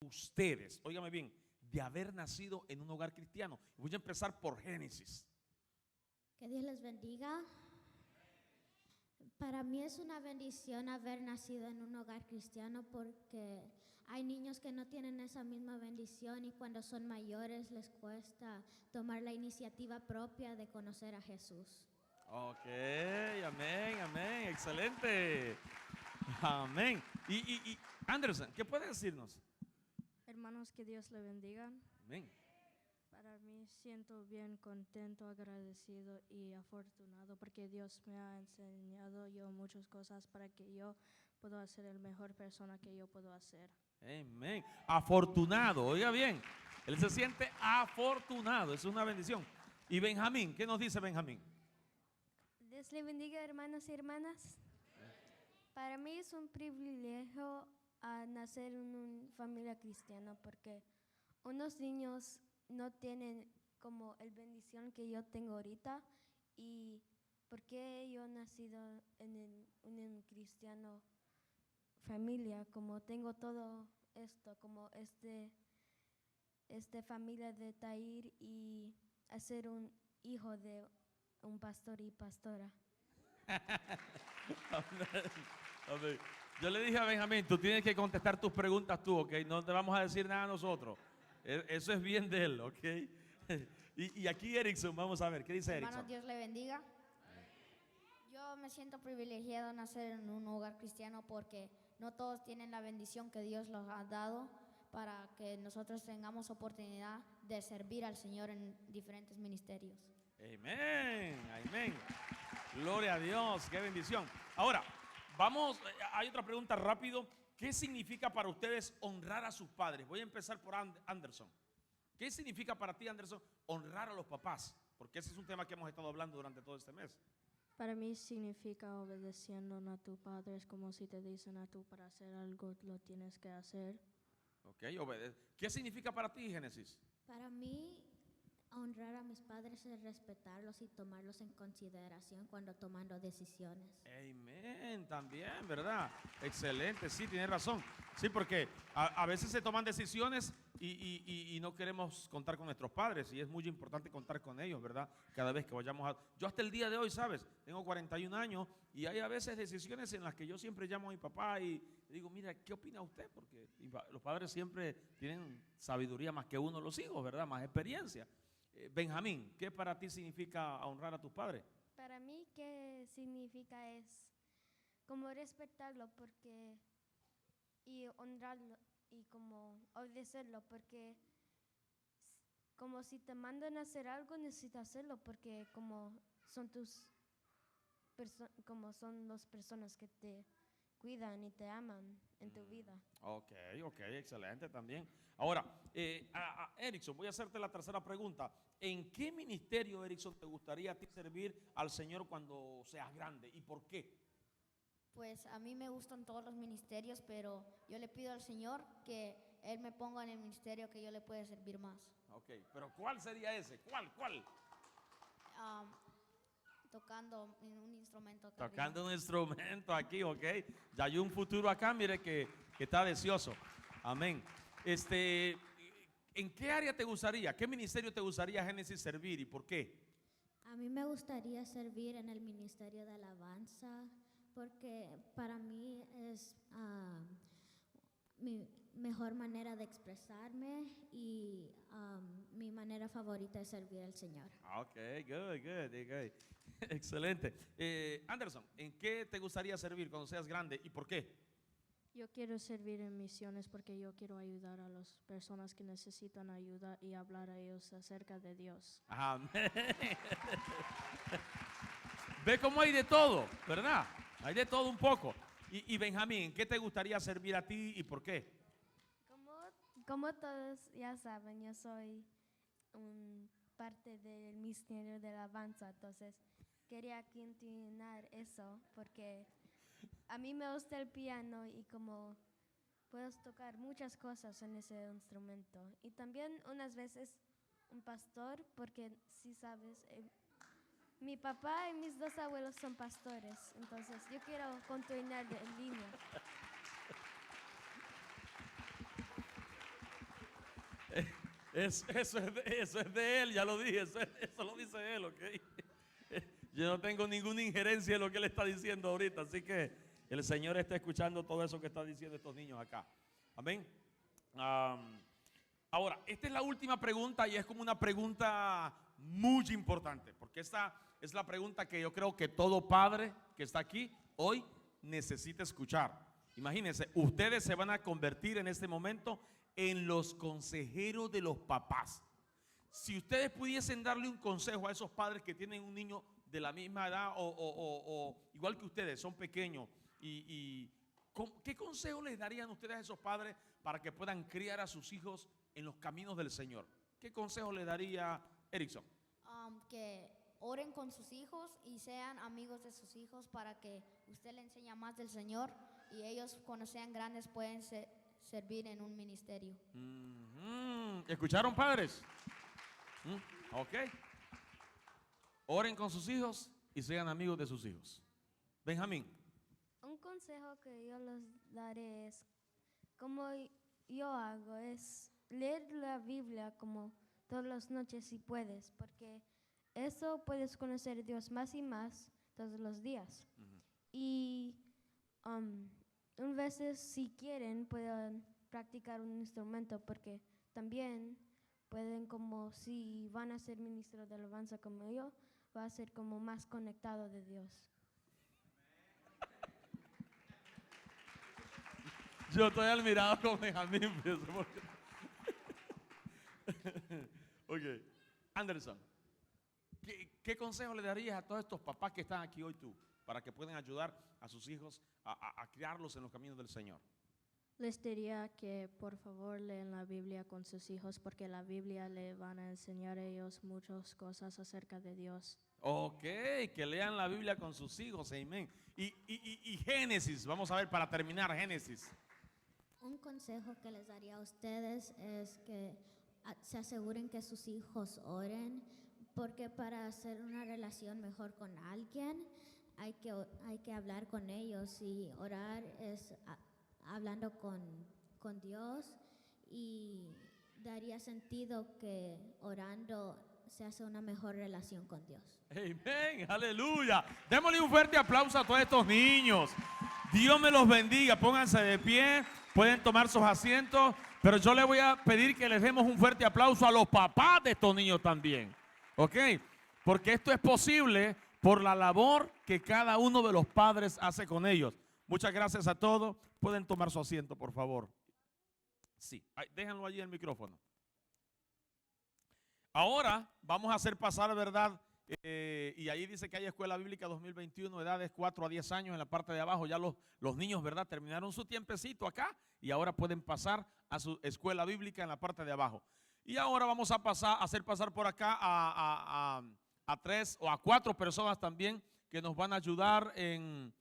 ustedes, óigame bien, de haber nacido en un hogar cristiano? Voy a empezar por Génesis. Que Dios les bendiga. Para mí es una bendición haber nacido en un hogar cristiano porque hay niños que no tienen esa misma bendición y cuando son mayores les cuesta tomar la iniciativa propia de conocer a Jesús. Ok, amén, amén, excelente. Amén. Y Anderson, ¿qué puede decirnos? Hermanos, que Dios le bendiga. Amén. Para mí siento bien contento, agradecido y afortunado porque Dios me ha enseñado yo muchas cosas para que yo pueda ser el mejor persona que yo puedo hacer. Amén. Afortunado, oiga bien. Él se siente afortunado, es una bendición. Y Benjamín, ¿qué nos dice Benjamín? Dios le bendiga, hermanos y hermanas. Para mí es un privilegio nacer en una familia cristiana porque unos niños no tienen como el bendición que yo tengo ahorita y porque yo he nacido en un cristiano familia, como tengo todo esto, como este familia de Tair y ser un hijo de un pastor y pastora. Amén. Amén. Yo le dije a Benjamín, tú tienes que contestar tus preguntas tú, ¿ok? No te vamos a decir nada a nosotros. Eso es bien de él, ¿ok? Y aquí Erickson, vamos a ver, ¿qué dice Hermanos, Erickson? Dios le bendiga. Yo me siento privilegiado de nacer en un hogar cristiano porque no todos tienen la bendición que Dios los ha dado para que nosotros tengamos oportunidad de servir al Señor en diferentes ministerios. Amén, amén. Gloria a Dios, qué bendición. Ahora, vamos, hay otra pregunta rápido. ¿Qué significa para ustedes honrar a sus padres? Voy a empezar por Anderson. ¿Qué significa para ti, Anderson, honrar a los papás? Porque ese es un tema que hemos estado hablando durante todo este mes. Para mí significa obedeciendo a tu padre, es como si te dicen a tú para hacer algo, lo tienes que hacer. Ok, ¿qué significa para ti, Génesis? Para mí, honrar a mis padres es respetarlos y tomarlos en consideración cuando tomando decisiones. Amén, también, ¿verdad? Excelente, sí, tienes razón. Sí, porque a veces se toman decisiones y no queremos contar con nuestros padres y es muy importante contar con ellos, ¿verdad? Cada vez que vayamos a... Yo hasta el día de hoy, ¿sabes? Tengo 41 años y hay a veces decisiones en las que yo siempre llamo a mi papá y le digo, mira, ¿qué opina usted? Porque los padres siempre tienen sabiduría más que uno los hijos, ¿verdad? Más experiencia. Benjamín, ¿qué para ti significa honrar a tus padres? Para mí, ¿qué significa? Es como respetarlo porque y honrarlo y como obedecerlo porque como si te mandan a hacer algo necesitas hacerlo porque como son como son las personas que te cuidan y te aman en tu vida. Ok, excelente también. Ahora, Erickson, voy a hacerte la tercera pregunta. ¿En qué ministerio, Erickson, te gustaría a ti servir al Señor cuando seas grande y por qué? Pues a mí me gustan todos los ministerios, pero yo le pido al Señor que Él me ponga en el ministerio que yo le pueda servir más. Ok, pero ¿cuál sería ese? ¿Cuál? Tocando en un instrumento. Tocando un instrumento aquí, ok. Ya hay un futuro acá, mire que está deseoso. Amén. ¿En qué área te gustaría? ¿Qué ministerio te gustaría, Génesis, servir y por qué? A mí me gustaría servir en el ministerio de alabanza porque para mí es mi mejor manera de expresarme y mi manera favorita de servir al Señor. Ok, good. Excelente. Anderson, ¿en qué te gustaría servir cuando seas grande y por qué? Yo quiero servir en misiones porque yo quiero ayudar a las personas que necesitan ayuda y hablar a ellos acerca de Dios. Amén. Ve cómo hay de todo, ¿verdad? Hay de todo un poco. Y Benjamín, ¿en qué te gustaría servir a ti y por qué? Como todos ya saben, yo soy parte del ministerio de alabanza, entonces quería continuar eso porque a mí me gusta el piano y como puedes tocar muchas cosas en ese instrumento. Y también unas veces un pastor, porque si sabes, mi papá y mis dos abuelos son pastores, entonces yo quiero continuar en línea. Eso es de él, ya lo dije, eso lo dice él, ¿ok? Yo no tengo ninguna injerencia en lo que él está diciendo ahorita, así que el Señor está escuchando todo eso que están diciendo estos niños acá. Amén. Ahora, esta es la última pregunta y es como una pregunta muy importante, porque esta es la pregunta que yo creo que todo padre que está aquí hoy necesita escuchar. Imagínense, ustedes se van a convertir en este momento en los consejeros de los papás. Si ustedes pudiesen darle un consejo a esos padres que tienen un niño de la misma edad o igual que ustedes, son pequeños, ¿qué consejo les darían ustedes a esos padres para que puedan criar a sus hijos en los caminos del Señor? ¿Qué consejo le daría Erickson? Que oren con sus hijos y sean amigos de sus hijos para que usted le enseñe más del Señor y ellos cuando sean grandes pueden servir en un ministerio. ¿Escucharon, padres? Ok. Oren con sus hijos y sean amigos de sus hijos. Benjamín. Un consejo que yo les daré es, como yo hago, es leer la Biblia como todas las noches si puedes, porque eso puedes conocer a Dios más y más todos los días. Y a veces si quieren pueden practicar un instrumento, porque también pueden, como si van a ser ministros de alabanza como yo, va a ser como más conectado de Dios. Yo estoy admirado con Benjamín. Ok, Anderson, ¿qué consejo le darías a todos estos papás que están aquí hoy tú, para que puedan ayudar a sus hijos a criarlos en los caminos del Señor? Les diría que por favor lean la Biblia con sus hijos, porque la Biblia le van a enseñar a ellos muchas cosas acerca de Dios. Ok, que lean la Biblia con sus hijos, amén. Y Génesis, vamos a ver para terminar, Génesis. Un consejo que les daría a ustedes es que se aseguren que sus hijos oren, porque para hacer una relación mejor con alguien hay que hablar con ellos, y orar es hablando con Dios, y daría sentido que orando se hace una mejor relación con Dios. Amén, aleluya. Démosle un fuerte aplauso a todos estos niños. Dios me los bendiga, pónganse de pie, pueden tomar sus asientos, pero yo les voy a pedir que les demos un fuerte aplauso a los papás de estos niños también, ¿ok? Porque esto es posible por la labor que cada uno de los padres hace con ellos. Muchas gracias a todos, pueden tomar su asiento, por favor. Sí, déjenlo allí el micrófono. Ahora vamos a hacer pasar, ¿verdad? Y ahí dice que hay escuela bíblica 2021, edades 4 a 10 años en la parte de abajo. Ya los niños, ¿verdad? Terminaron su tiempecito acá y ahora pueden pasar a su escuela bíblica en la parte de abajo. Y ahora vamos a hacer pasar por acá a 3 o a 4 personas también que nos van a ayudar en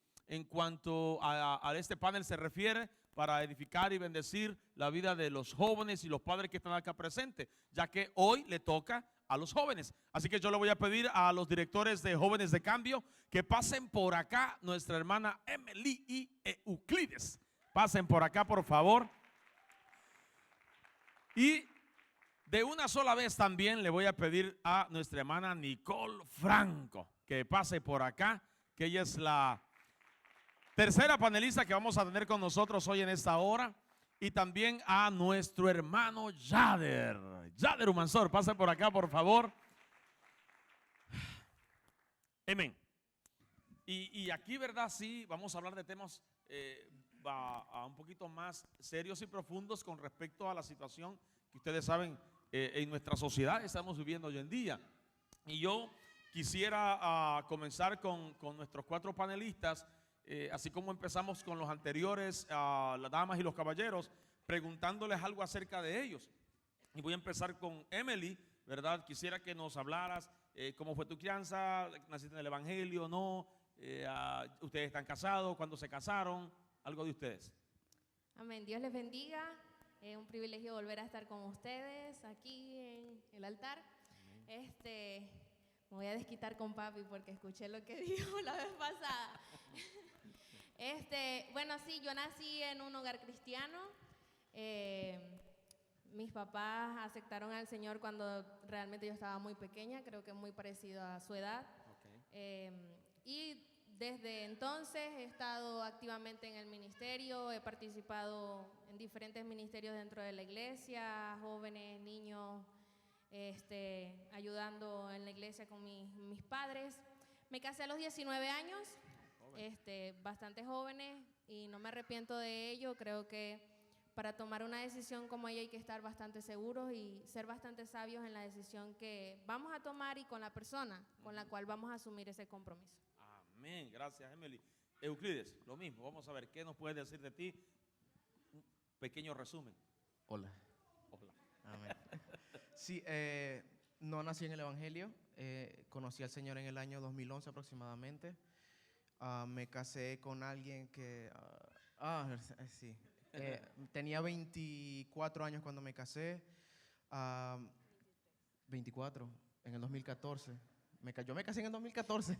cuanto a este panel se refiere, para edificar y bendecir la vida de los jóvenes y los padres que están acá presentes, ya que hoy le toca a los jóvenes. Así que yo le voy a pedir a los directores de Jóvenes de Cambio que pasen por acá, nuestra hermana Emily y Euclides. Pasen por acá, por favor. Y de una sola vez también le voy a pedir a nuestra hermana Nicole Franco que pase por acá, que ella es la tercera panelista que vamos a tener con nosotros hoy en esta hora. Y también a nuestro hermano Yader Humansor, pase por acá, por favor. Amén. Y aquí, ¿verdad? Sí, vamos a hablar de temas un poquito más serios y profundos con respecto a la situación que ustedes saben en nuestra sociedad estamos viviendo hoy en día. Y yo quisiera comenzar con nuestros 4 panelistas. Así como empezamos con los anteriores, las damas y los caballeros, preguntándoles algo acerca de ellos. Y voy a empezar con Emily, ¿verdad? Quisiera que nos hablaras cómo fue tu crianza, naciste en el Evangelio, ¿no? Ustedes están casados, ¿cuándo se casaron? Algo de ustedes. Amén, Dios les bendiga. Es un privilegio volver a estar con ustedes aquí en el altar. Me voy a desquitar con papi porque escuché lo que dijo la vez pasada. Bueno, sí, yo nací en un hogar cristiano. Mis papás aceptaron al Señor cuando realmente yo estaba muy pequeña, creo que muy parecido a su edad. Y desde entonces he estado activamente en el ministerio, he participado en diferentes ministerios dentro de la iglesia, jóvenes, niños, ayudando en la iglesia con mis padres. Me casé a los 19 años, bastante jóvenes, y no me arrepiento de ello. Creo que para tomar una decisión como ella hay que estar bastante seguros y ser bastante sabios en la decisión que vamos a tomar y con la persona con la cual vamos a asumir ese compromiso. Amén, gracias, Emily. Euclides, lo mismo, vamos a ver, ¿qué nos puedes decir de ti? Un pequeño resumen. Hola. Hola. Amén. Sí, no nací en el Evangelio, conocí al Señor en el año 2011 aproximadamente. Me casé con alguien que, sí, tenía 24 años cuando me casé, 24, en el 2014. Yo me casé en el 2014.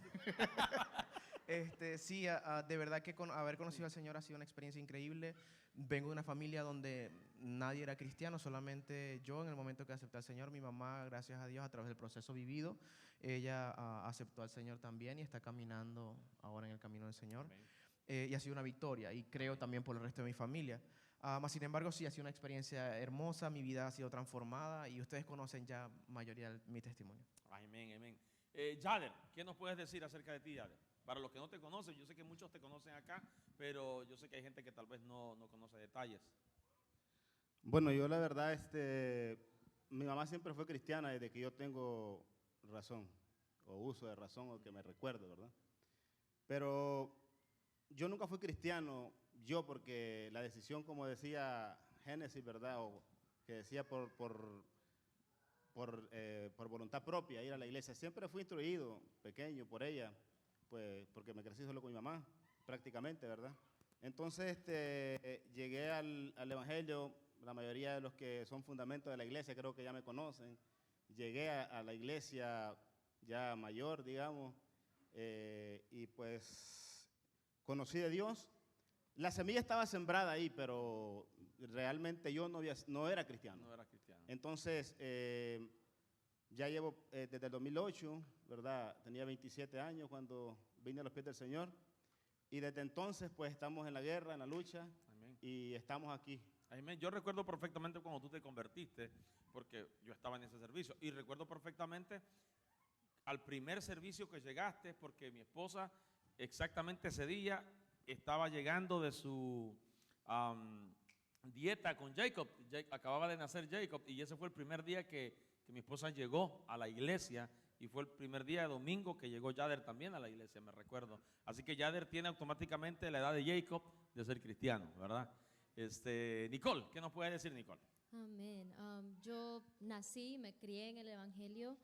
Sí, de verdad que haber conocido al Señor ha sido una experiencia increíble. Vengo de una familia donde nadie era cristiano, solamente yo en el momento que acepté al Señor. Mi mamá, gracias a Dios, a través del proceso vivido, ella aceptó al Señor también y está caminando ahora en el camino del Señor. Y ha sido una victoria, y creo también por el resto de mi familia. Sin embargo, sí, ha sido una experiencia hermosa, mi vida ha sido transformada y ustedes conocen ya mayoría de mi testimonio. Amén, amén. Yader, ¿qué nos puedes decir acerca de ti, Yader? Para los que no te conocen, yo sé que muchos te conocen acá, pero yo sé que hay gente que tal vez no conoce detalles. Bueno, yo la verdad, mi mamá siempre fue cristiana desde que yo tengo razón, o uso de razón, o que me recuerdo, ¿verdad? Pero yo nunca fui cristiano, porque la decisión, como decía Génesis, ¿verdad? O que decía por voluntad propia ir a la iglesia. Siempre fui instruido, pequeño, por ella, pues porque me crecí solo con mi mamá, prácticamente, ¿verdad? Entonces llegué al Evangelio. La mayoría de los que son fundamentos de la iglesia creo que ya me conocen. Llegué a la iglesia ya mayor, digamos, y pues conocí de Dios. La semilla estaba sembrada ahí, pero realmente yo no era cristiano. No era cristiano. Entonces, ya llevo desde el 2008, ¿verdad? Tenía 27 años cuando vine a los pies del Señor. Y desde entonces, pues, estamos en la guerra, en la lucha. Amén. Y estamos aquí. Amén. Yo recuerdo perfectamente cuando tú te convertiste, porque yo estaba en ese servicio. Y recuerdo perfectamente al primer servicio que llegaste, porque mi esposa exactamente ese día estaba llegando de su dieta con Jacob. Acababa de nacer Jacob, y ese fue el primer día que mi esposa llegó a la iglesia, y fue el primer día de domingo que llegó Yader también a la iglesia, me recuerdo. Así que Yader tiene automáticamente la edad de Jacob de ser cristiano, ¿verdad? Nicole, ¿qué nos puede decir, Nicole? Amén. Yo nací, me crié en el Evangelio.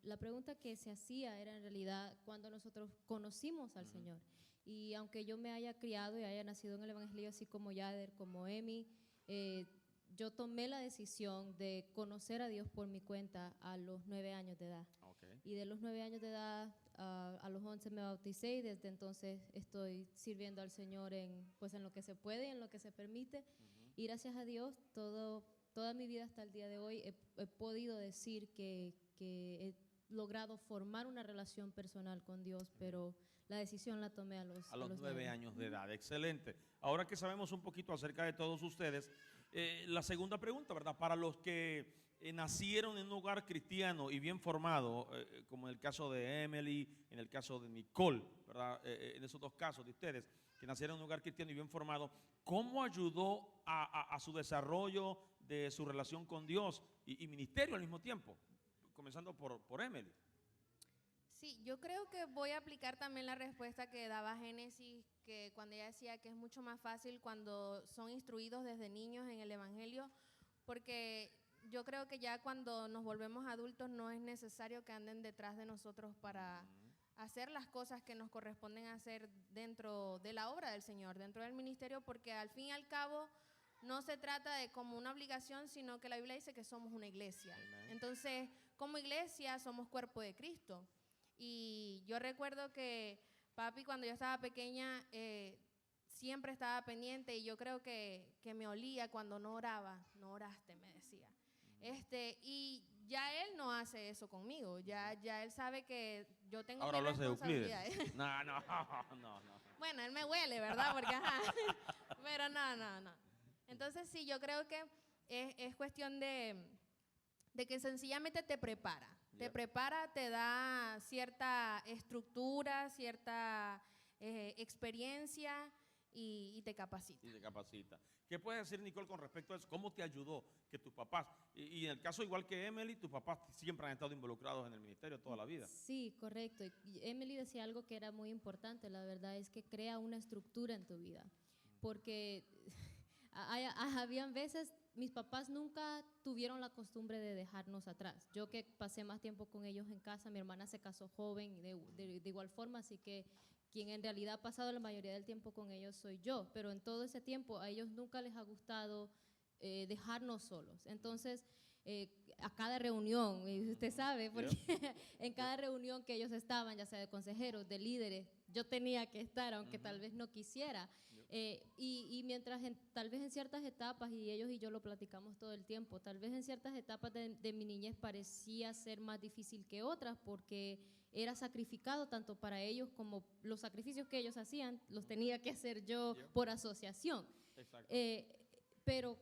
La pregunta que se hacía era en realidad cuando nosotros conocimos al Señor. Y aunque yo me haya criado y haya nacido en el Evangelio, así como Yader, como Emi, yo tomé la decisión de conocer a Dios por mi cuenta a los 9 años de edad. Okay. Y de los 9 años de edad a los 11 me bauticé, y desde entonces estoy sirviendo al Señor en lo que se puede y en lo que se permite. Y gracias a Dios, toda mi vida hasta el día de hoy he podido decir que he logrado formar una relación personal con Dios, pero la decisión la tomé a los 9 años de edad. Excelente. Ahora que sabemos un poquito acerca de todos ustedes, la segunda pregunta, ¿verdad? Para los que nacieron en un hogar cristiano y bien formado, como en el caso de Emily, en el caso de Nicole, ¿verdad? En esos dos casos de ustedes, que nacieron en un hogar cristiano y bien formado, ¿cómo ayudó a su desarrollo de su relación con Dios y ministerio al mismo tiempo? Comenzando por Emily. Sí, yo creo que voy a aplicar también la respuesta que daba Génesis, que cuando ella decía que es mucho más fácil cuando son instruidos desde niños en el Evangelio, porque yo creo que ya cuando nos volvemos adultos no es necesario que anden detrás de nosotros para hacer las cosas que nos corresponden hacer dentro de la obra del Señor, dentro del ministerio, porque al fin y al cabo no se trata de como una obligación, sino que la Biblia dice que somos una iglesia. Amen. Entonces, como iglesia somos cuerpo de Cristo. Y yo recuerdo que papi, cuando yo estaba pequeña, siempre estaba pendiente, y yo creo que me olía cuando no oraba. No oraste, me decía. hacía. Y ya él no hace eso conmigo, ya él sabe que yo tengo Ahora mis lo hace Euclides. responsabilidades. No. Bueno, él me huele, ¿verdad? Porque, ajá. Pero no. Entonces, sí, yo creo que es cuestión de que sencillamente te prepara. Te prepara, te da cierta estructura, cierta experiencia y te capacita. Y te capacita. ¿Qué puedes decir, Nicole, con respecto a eso? ¿Cómo te ayudó que tus papás, y en el caso igual que Emily, tus papás siempre han estado involucrados en el ministerio toda la vida? Sí, correcto. Y Emily decía algo que era muy importante, la verdad es que crea una estructura en tu vida, porque habían veces, mis papás nunca tuvieron la costumbre de dejarnos atrás. Yo que pasé más tiempo con ellos en casa, mi hermana se casó joven de igual forma, así que quien en realidad ha pasado la mayoría del tiempo con ellos soy yo, pero en todo ese tiempo a ellos nunca les ha gustado dejarnos solos. Entonces, a cada reunión, y usted sabe, porque en cada reunión que ellos estaban, ya sea de consejeros, de líderes, yo tenía que estar, aunque tal vez no quisiera. Y mientras tal vez en ciertas etapas, y ellos y yo lo platicamos todo el tiempo, tal vez en ciertas etapas de mi niñez parecía ser más difícil que otras, porque era sacrificado tanto para ellos como los sacrificios que ellos hacían, los tenía que hacer yo por asociación. Exacto. Pero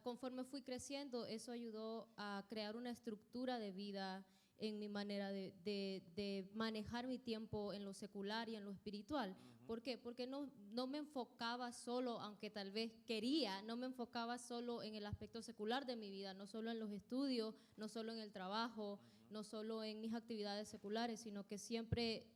conforme fui creciendo, eso ayudó a crear una estructura de vida en mi manera de manejar mi tiempo en lo secular y en lo espiritual. ¿Por qué? Porque no me enfocaba solo, aunque tal vez quería, no me enfocaba solo en el aspecto secular de mi vida, no solo en los estudios, no solo en el trabajo, no solo en mis actividades seculares, sino que siempre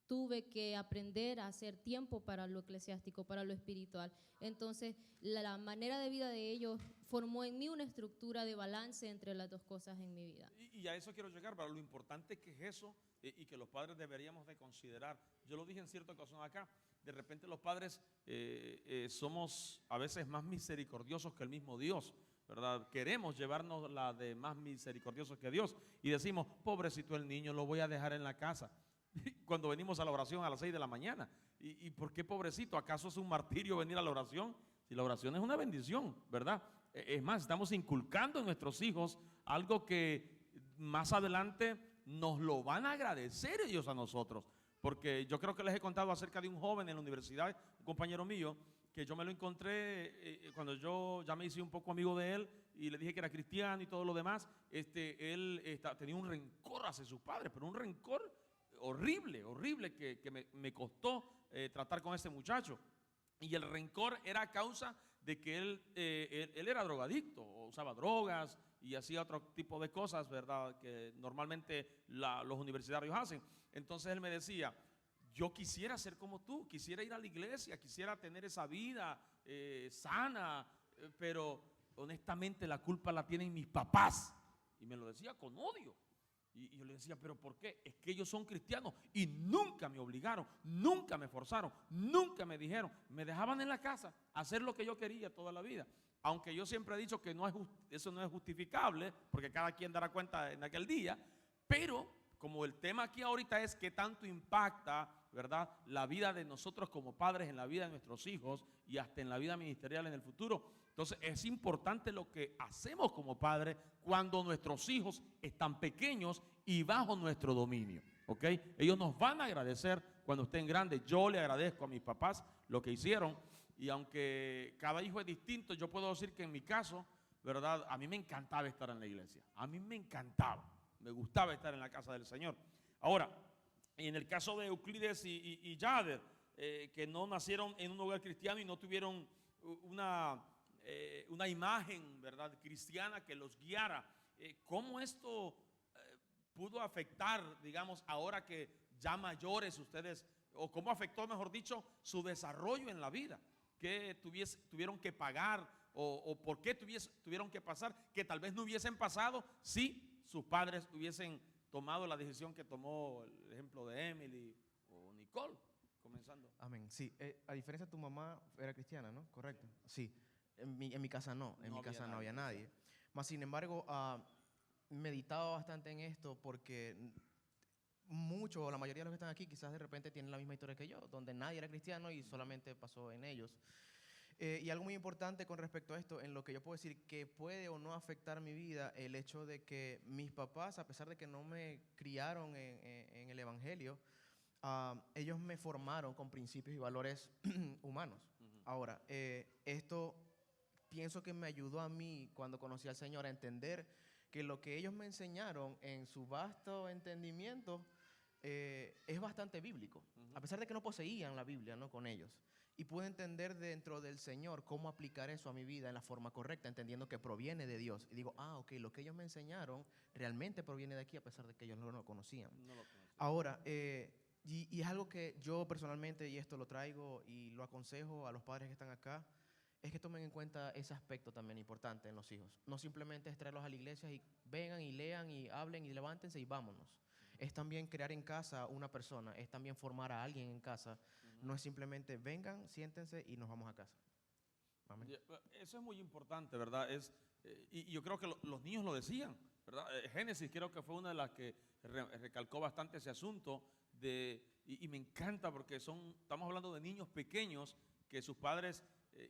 tuve que aprender a hacer tiempo para lo eclesiástico, para lo espiritual. Entonces, la manera de vida de ellos formó en mí una estructura de balance entre las dos cosas en mi vida. Y a eso quiero llegar, para lo importante que es eso y que los padres deberíamos de considerar. Yo lo dije en cierta ocasión acá, de repente los padres somos a veces más misericordiosos que el mismo Dios, ¿verdad? Queremos llevarnos la de más misericordiosos que Dios y decimos, pobrecito el niño, lo voy a dejar en la casa. Cuando venimos a la oración a las 6 de la mañana. ¿Y por qué pobrecito? ¿Acaso es un martirio venir a la oración? Si la oración es una bendición, ¿verdad? Es más, estamos inculcando en nuestros hijos algo que más adelante nos lo van a agradecer ellos a nosotros. Porque yo creo que les he contado acerca de un joven en la universidad, un compañero mío, que yo me lo encontré cuando yo ya me hice un poco amigo de él y le dije que era cristiano y todo lo demás. Él tenía un rencor hacia sus padres, pero un rencor horrible que me costó tratar con ese muchacho. Y el rencor era a causa de que él era drogadicto, o usaba drogas y hacía otro tipo de cosas, ¿verdad? Que normalmente los universitarios hacen. Entonces él me decía, yo quisiera ser como tú, quisiera ir a la iglesia, quisiera tener esa vida sana, pero honestamente la culpa la tienen mis papás. Y me lo decía con odio. Y yo le decía, ¿pero por qué? Es que ellos son cristianos y nunca me obligaron, nunca me forzaron, nunca me dijeron, me dejaban en la casa hacer lo que yo quería toda la vida. Aunque yo siempre he dicho que eso no es justificable, porque cada quien dará cuenta en aquel día, pero como el tema aquí ahorita es qué tanto impacta, ¿verdad?, la vida de nosotros como padres en la vida de nuestros hijos y hasta en la vida ministerial en el futuro. Entonces es importante lo que hacemos como padres cuando nuestros hijos están pequeños y bajo nuestro dominio, ¿ok? Ellos nos van a agradecer cuando estén grandes. Yo le agradezco a mis papás lo que hicieron y aunque cada hijo es distinto, yo puedo decir que en mi caso, ¿verdad?, a mí me encantaba estar en la iglesia. A mí me encantaba, me gustaba estar en la casa del Señor. Ahora, en el caso de Euclides y Yader, que no nacieron en un hogar cristiano y no tuvieron una imagen, ¿verdad?, cristiana que los guiara. ¿Cómo esto pudo afectar, digamos, ahora que ya mayores ustedes, o cómo afectó, mejor dicho, su desarrollo en la vida? ¿Qué tuvieron que pagar o por qué tuvieron que pasar que tal vez no hubiesen pasado si sus padres hubiesen tomado la decisión que tomó el ejemplo de Emily o Nicole, comenzando? Amén. Sí, a diferencia de tu mamá, era cristiana, ¿no? Correcto. Sí. En mi casa no, en mi casa no había nadie. Mas, sin embargo, meditaba bastante en esto porque la mayoría de los que están aquí quizás de repente tienen la misma historia que yo, donde nadie era cristiano y solamente pasó en ellos. Y algo muy importante con respecto a esto, en lo que yo puedo decir que puede o no afectar mi vida, el hecho de que mis papás, a pesar de que no me criaron en el Evangelio, ellos me formaron con principios y valores humanos. Ahora, esto pienso que me ayudó a mí cuando conocí al Señor a entender que lo que ellos me enseñaron en su vasto entendimiento es bastante bíblico, a pesar de que no poseían la Biblia, ¿no?, con ellos. Y pude entender dentro del Señor cómo aplicar eso a mi vida en la forma correcta, entendiendo que proviene de Dios. Y digo, ok, lo que ellos me enseñaron realmente proviene de aquí, a pesar de que ellos no lo conocían. Ahora, y es algo que yo personalmente, y esto lo traigo y lo aconsejo a los padres que están acá, es que tomen en cuenta ese aspecto también importante en los hijos. No simplemente es traerlos a la iglesia y vengan y lean y hablen y levántense y vámonos. Es también crear en casa una persona, es también formar a alguien en casa. No es simplemente vengan, siéntense y nos vamos a casa. Amén. Eso es muy importante, ¿verdad? Y yo creo que los niños lo decían, ¿verdad? Génesis creo que fue una de las que recalcó bastante ese asunto. Y me encanta porque estamos hablando de niños pequeños que sus padres,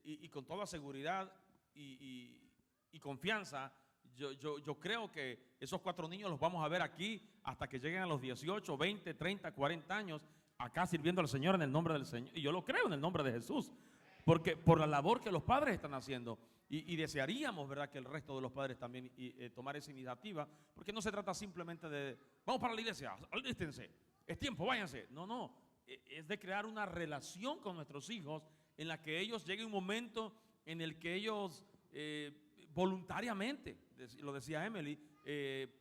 y con toda seguridad y confianza, yo creo que esos 4 niños los vamos a ver aquí hasta que lleguen a los 18, 20, 30, 40 años, acá sirviendo al Señor en el nombre del Señor. Y yo lo creo en el nombre de Jesús, porque por la labor que los padres están haciendo. Y desearíamos, ¿verdad?, que el resto de los padres también tomar esa iniciativa, porque no se trata simplemente de, vamos para la iglesia, alístense, es tiempo, váyanse. No, es de crear una relación con nuestros hijos en la que ellos llegue un momento en el que ellos voluntariamente, lo decía Emily,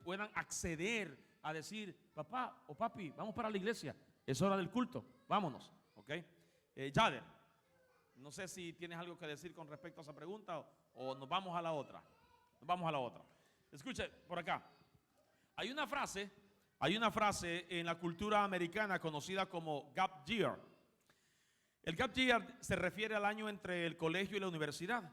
puedan acceder a decir, papá o papi, vamos para la iglesia, es hora del culto, vámonos, ¿ok? Yader, no sé si tienes algo que decir con respecto a esa pregunta o nos vamos a la otra. Nos vamos a la otra. Escuche, por acá. Hay una frase en la cultura americana conocida como gap year. El gap year se refiere al año entre el colegio y la universidad.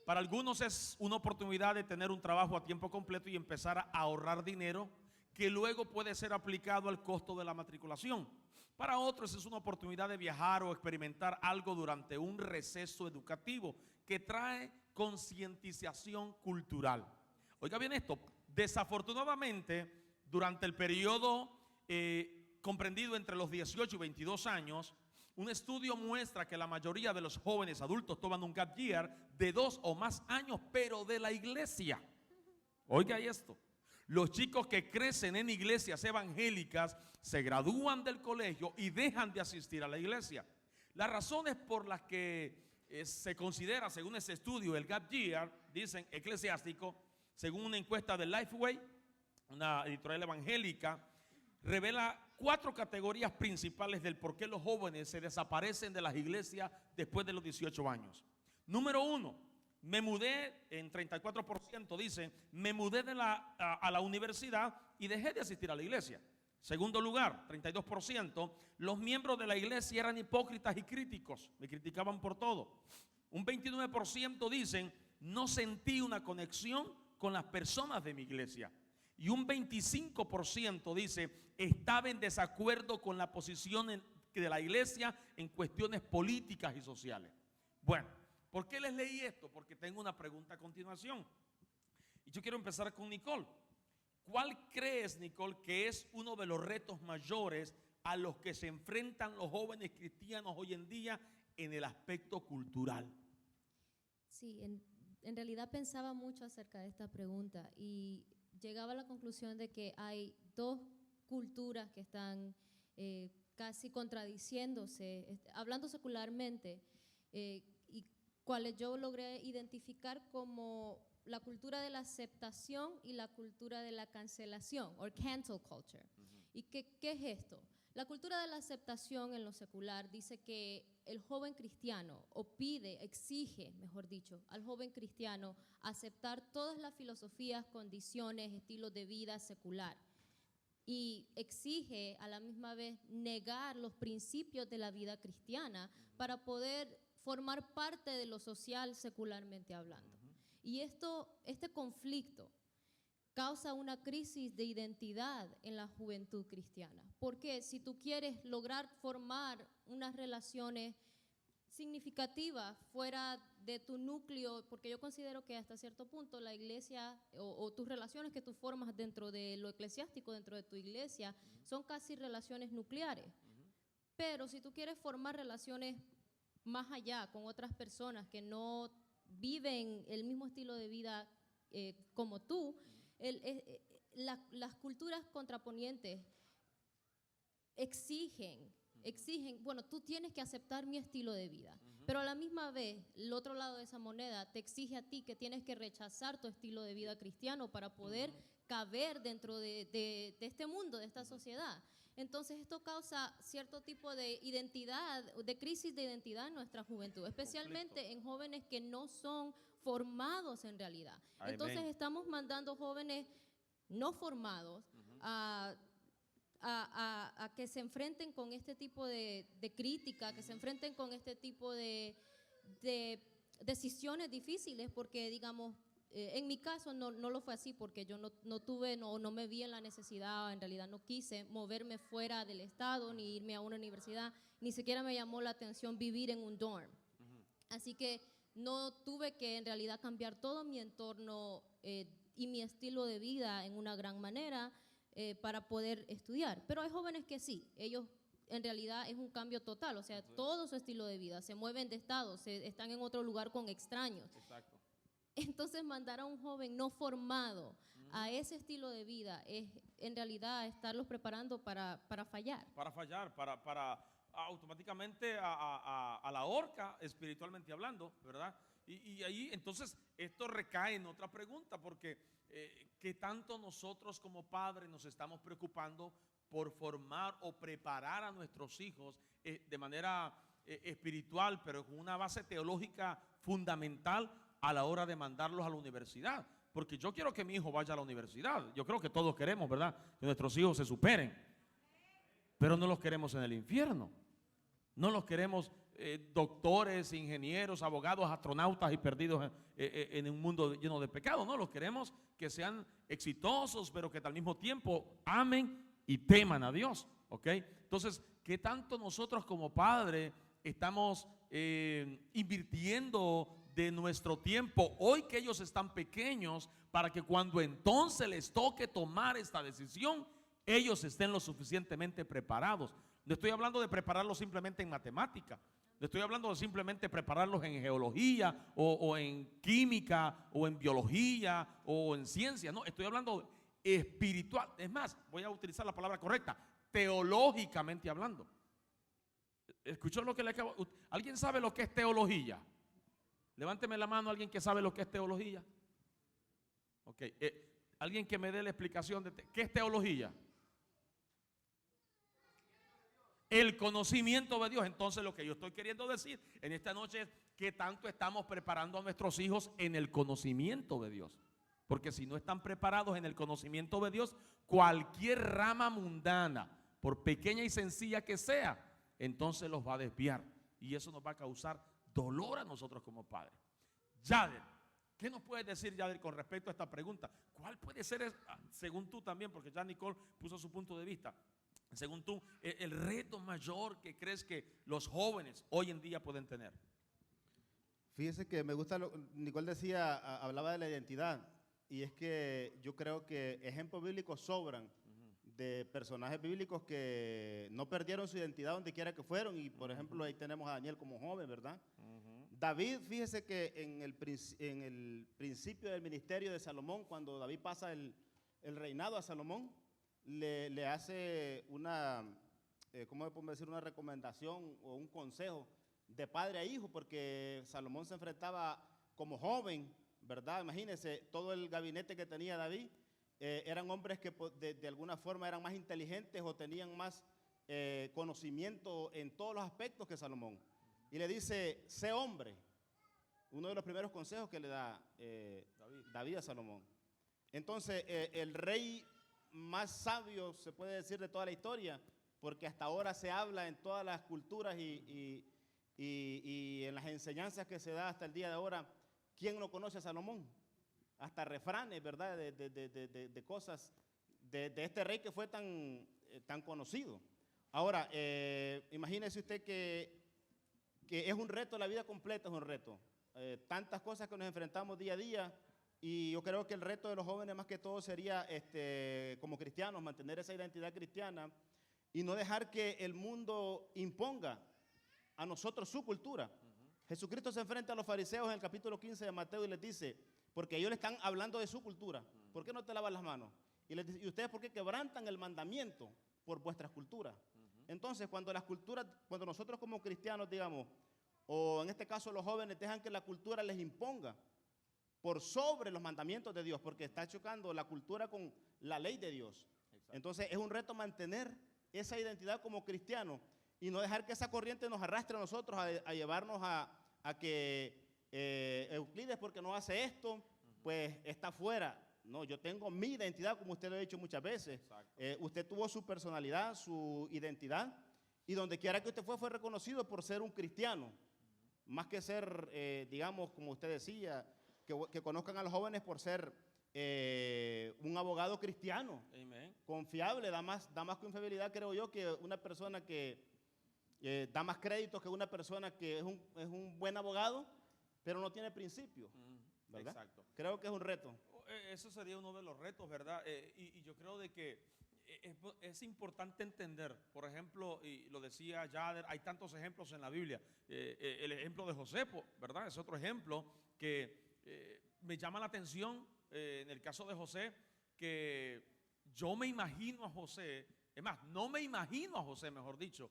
Para algunos es una oportunidad de tener un trabajo a tiempo completo y empezar a ahorrar dinero que luego puede ser aplicado al costo de la matriculación. Para otros es una oportunidad de viajar o experimentar algo durante un receso educativo que trae concientización cultural. Oiga bien esto, desafortunadamente durante el periodo comprendido entre los 18 y 22 años, un estudio muestra que la mayoría de los jóvenes adultos toman un gap year de 2 o más años, pero de la iglesia. Oiga esto. Los chicos que crecen en iglesias evangélicas se gradúan del colegio y dejan de asistir a la iglesia. Las razones por las que se considera, según ese estudio, el gap year, dicen eclesiástico, según una encuesta de Lifeway, una editorial evangélica, revela 4 categorías principales del por qué los jóvenes se desaparecen de las iglesias después de los 18 años. Número 1, me mudé, en 34% dicen, me mudé a la universidad y dejé de asistir a la iglesia. Segundo lugar, 32%, los miembros de la iglesia eran hipócritas y críticos, me criticaban por todo. Un 29% dicen, no sentí una conexión con las personas de mi iglesia. Y un 25% dice, estaba en desacuerdo con la posición de la iglesia en cuestiones políticas y sociales. Bueno, ¿por qué les leí esto? Porque tengo una pregunta a continuación. Y yo quiero empezar con Nicole. ¿Cuál crees, Nicole, que es uno de los retos mayores a los que se enfrentan los jóvenes cristianos hoy en día en el aspecto cultural? Sí, en realidad pensaba mucho acerca de esta pregunta y llegaba a la conclusión de que hay 2 culturas que están casi contradiciéndose, hablando secularmente, y cuales yo logré identificar como la cultura de la aceptación y la cultura de la cancelación, o cancel culture. ¿Y qué es esto? La cultura de la aceptación en lo secular dice que el joven cristiano, o exige, mejor dicho, al joven cristiano aceptar todas las filosofías, condiciones, estilos de vida secular. Y exige a la misma vez negar los principios de la vida cristiana para poder formar parte de lo social secularmente hablando. Y este conflicto causa una crisis de identidad en la juventud cristiana. Porque si tú quieres lograr formar unas relaciones significativa fuera de tu núcleo, porque yo considero que hasta cierto punto la iglesia o tus relaciones que tú formas dentro de lo eclesiástico, dentro de tu iglesia, son casi relaciones nucleares. Pero si tú quieres formar relaciones más allá con otras personas que no viven el mismo estilo de vida como tú, las culturas contraponientes exigen, bueno, tú tienes que aceptar mi estilo de vida, pero a la misma vez, el otro lado de esa moneda te exige a ti que tienes que rechazar tu estilo de vida cristiano para poder caber dentro de este mundo, de esta sociedad. Entonces esto causa cierto tipo de identidad, de crisis de identidad en nuestra juventud, especialmente en jóvenes que no son formados en realidad. Entonces estamos mandando jóvenes no formados a que se enfrenten con este tipo de crítica, que se enfrenten con este tipo de decisiones difíciles, porque digamos, en mi caso no lo fue así, porque yo no me vi en la necesidad, en realidad no quise moverme fuera del estado, ni irme a una universidad, ni siquiera me llamó la atención vivir en un dorm. Así que no tuve que en realidad cambiar todo mi entorno y mi estilo de vida en una gran manera, para poder estudiar. Pero hay jóvenes que sí, ellos en realidad es un cambio total, o sea, todo su estilo de vida, se mueven de estado, están en otro lugar con extraños. Exacto. Entonces mandar a un joven no formado a ese estilo de vida es en realidad estarlos preparando para fallar. Para fallar, para automáticamente a la horca, espiritualmente hablando, ¿verdad? Y ahí entonces esto recae en otra pregunta, porque ¿qué tanto nosotros como padres nos estamos preocupando por formar o preparar a nuestros hijos de manera espiritual, pero con una base teológica fundamental a la hora de mandarlos a la universidad? Porque yo quiero que mi hijo vaya a la universidad, yo creo que todos queremos, ¿verdad?, que nuestros hijos se superen, pero no los queremos en el infierno, no los queremos doctores, ingenieros, abogados, astronautas y perdidos en un mundo lleno de pecado. No, los queremos que sean exitosos, pero que al mismo tiempo amen y teman a Dios, ¿ok? Entonces, ¿qué tanto nosotros como padres estamos invirtiendo de nuestro tiempo hoy que ellos están pequeños, para que cuando entonces les toque tomar esta decisión, ellos estén lo suficientemente preparados? No estoy hablando de prepararlos simplemente en matemática, no estoy hablando de simplemente prepararlos en geología o en química o en biología o en ciencia. No, estoy hablando espiritual. Es más, voy a utilizar la palabra correcta, teológicamente hablando. ¿Escuchó lo que le acabo? ¿Alguien sabe lo que es teología? Levánteme la mano alguien que sabe lo que es teología. Ok, alguien que me dé la explicación de qué es teología. El conocimiento de Dios. Entonces lo que yo estoy queriendo decir en esta noche es que tanto estamos preparando a nuestros hijos en el conocimiento de Dios. Porque si no están preparados en el conocimiento de Dios, cualquier rama mundana, por pequeña y sencilla que sea, entonces los va a desviar. Y eso nos va a causar dolor a nosotros como padres. Yader, ¿qué nos puedes decir, Yader, con respecto a esta pregunta? ¿Cuál puede ser, según tú también, porque ya Nicole puso su punto de vista, según tú, el reto mayor que crees que los jóvenes hoy en día pueden tener? Fíjese que me gusta, Nicole decía, hablaba de la identidad, y es que yo creo que ejemplos bíblicos sobran de personajes bíblicos que no perdieron su identidad donde quiera que fueron, y por ejemplo ahí tenemos a Daniel como joven, ¿verdad? David, fíjese que en el principio del ministerio de Salomón, cuando David pasa el reinado a Salomón, le hace una, ¿cómo podemos decir? Una recomendación o un consejo de padre a hijo, porque Salomón se enfrentaba como joven, ¿verdad? Imagínense, todo el gabinete que tenía David eran hombres que de alguna forma eran más inteligentes o tenían más conocimiento en todos los aspectos que Salomón. Y le dice, sé hombre. Uno de los primeros consejos que le da David a Salomón. Entonces, el rey más sabio, se puede decir, de toda la historia, porque hasta ahora se habla en todas las culturas y en las enseñanzas que se da hasta el día de ahora, ¿quién no conoce a Salomón? Hasta refranes, ¿verdad? De cosas de este rey que fue tan conocido. Ahora, imagínese usted que que es un reto, la vida completa es un reto. Tantas cosas que nos enfrentamos día a día, y yo creo que el reto de los jóvenes más que todo sería, como cristianos, mantener esa identidad cristiana y no dejar que el mundo imponga a nosotros su cultura. Jesucristo se enfrenta a los fariseos en el capítulo 15 de Mateo y les dice, porque ellos le están hablando de su cultura, ¿por qué no te lavas las manos? Y les dice, ¿y ustedes por qué quebrantan el mandamiento por vuestras culturas? Entonces, cuando las culturas, cuando nosotros como cristianos, digamos, o en este caso los jóvenes dejan que la cultura les imponga por sobre los mandamientos de Dios, porque está chocando la cultura con la ley de Dios. Entonces, es un reto mantener esa identidad como cristianos y no dejar que esa corriente nos arrastre a nosotros a llevarnos a que Euclides, porque no hace esto, pues está fuera. No, yo tengo mi identidad, como usted lo ha dicho muchas veces. Usted tuvo su personalidad, su identidad, y donde quiera que usted fue reconocido por ser un cristiano. Más que ser, digamos, como usted decía, que conozcan a los jóvenes por ser un abogado cristiano. Amén. Confiable, da más confiabilidad, creo yo, que una persona que da más crédito que una persona que es un buen abogado, pero no tiene principios, ¿verdad? Exacto. Creo que es un reto. Eso sería uno de los retos, ¿verdad? Y yo creo de que es importante entender, por ejemplo, y lo decía Yader, hay tantos ejemplos en la Biblia. El ejemplo de José, ¿verdad? Es otro ejemplo que me llama la atención en el caso de José, que yo me imagino a José, es más, no me imagino a José, mejor dicho,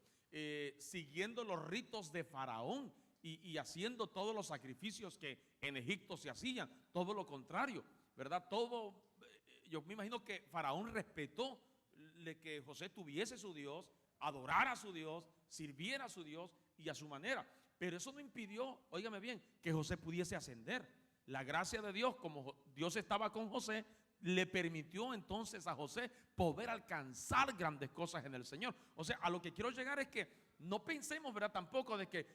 siguiendo los ritos de Faraón y haciendo todos los sacrificios que en Egipto se hacían, todo lo contrario, ¿verdad? Yo me imagino que Faraón respetó que José tuviese su Dios, adorara a su Dios, sirviera a su Dios y a su manera. Pero eso no impidió, óigame bien, que José pudiese ascender. La gracia de Dios, como Dios estaba con José, le permitió entonces a José poder alcanzar grandes cosas en el Señor. O sea, a lo que quiero llegar es que no pensemos, ¿verdad? Tampoco de que,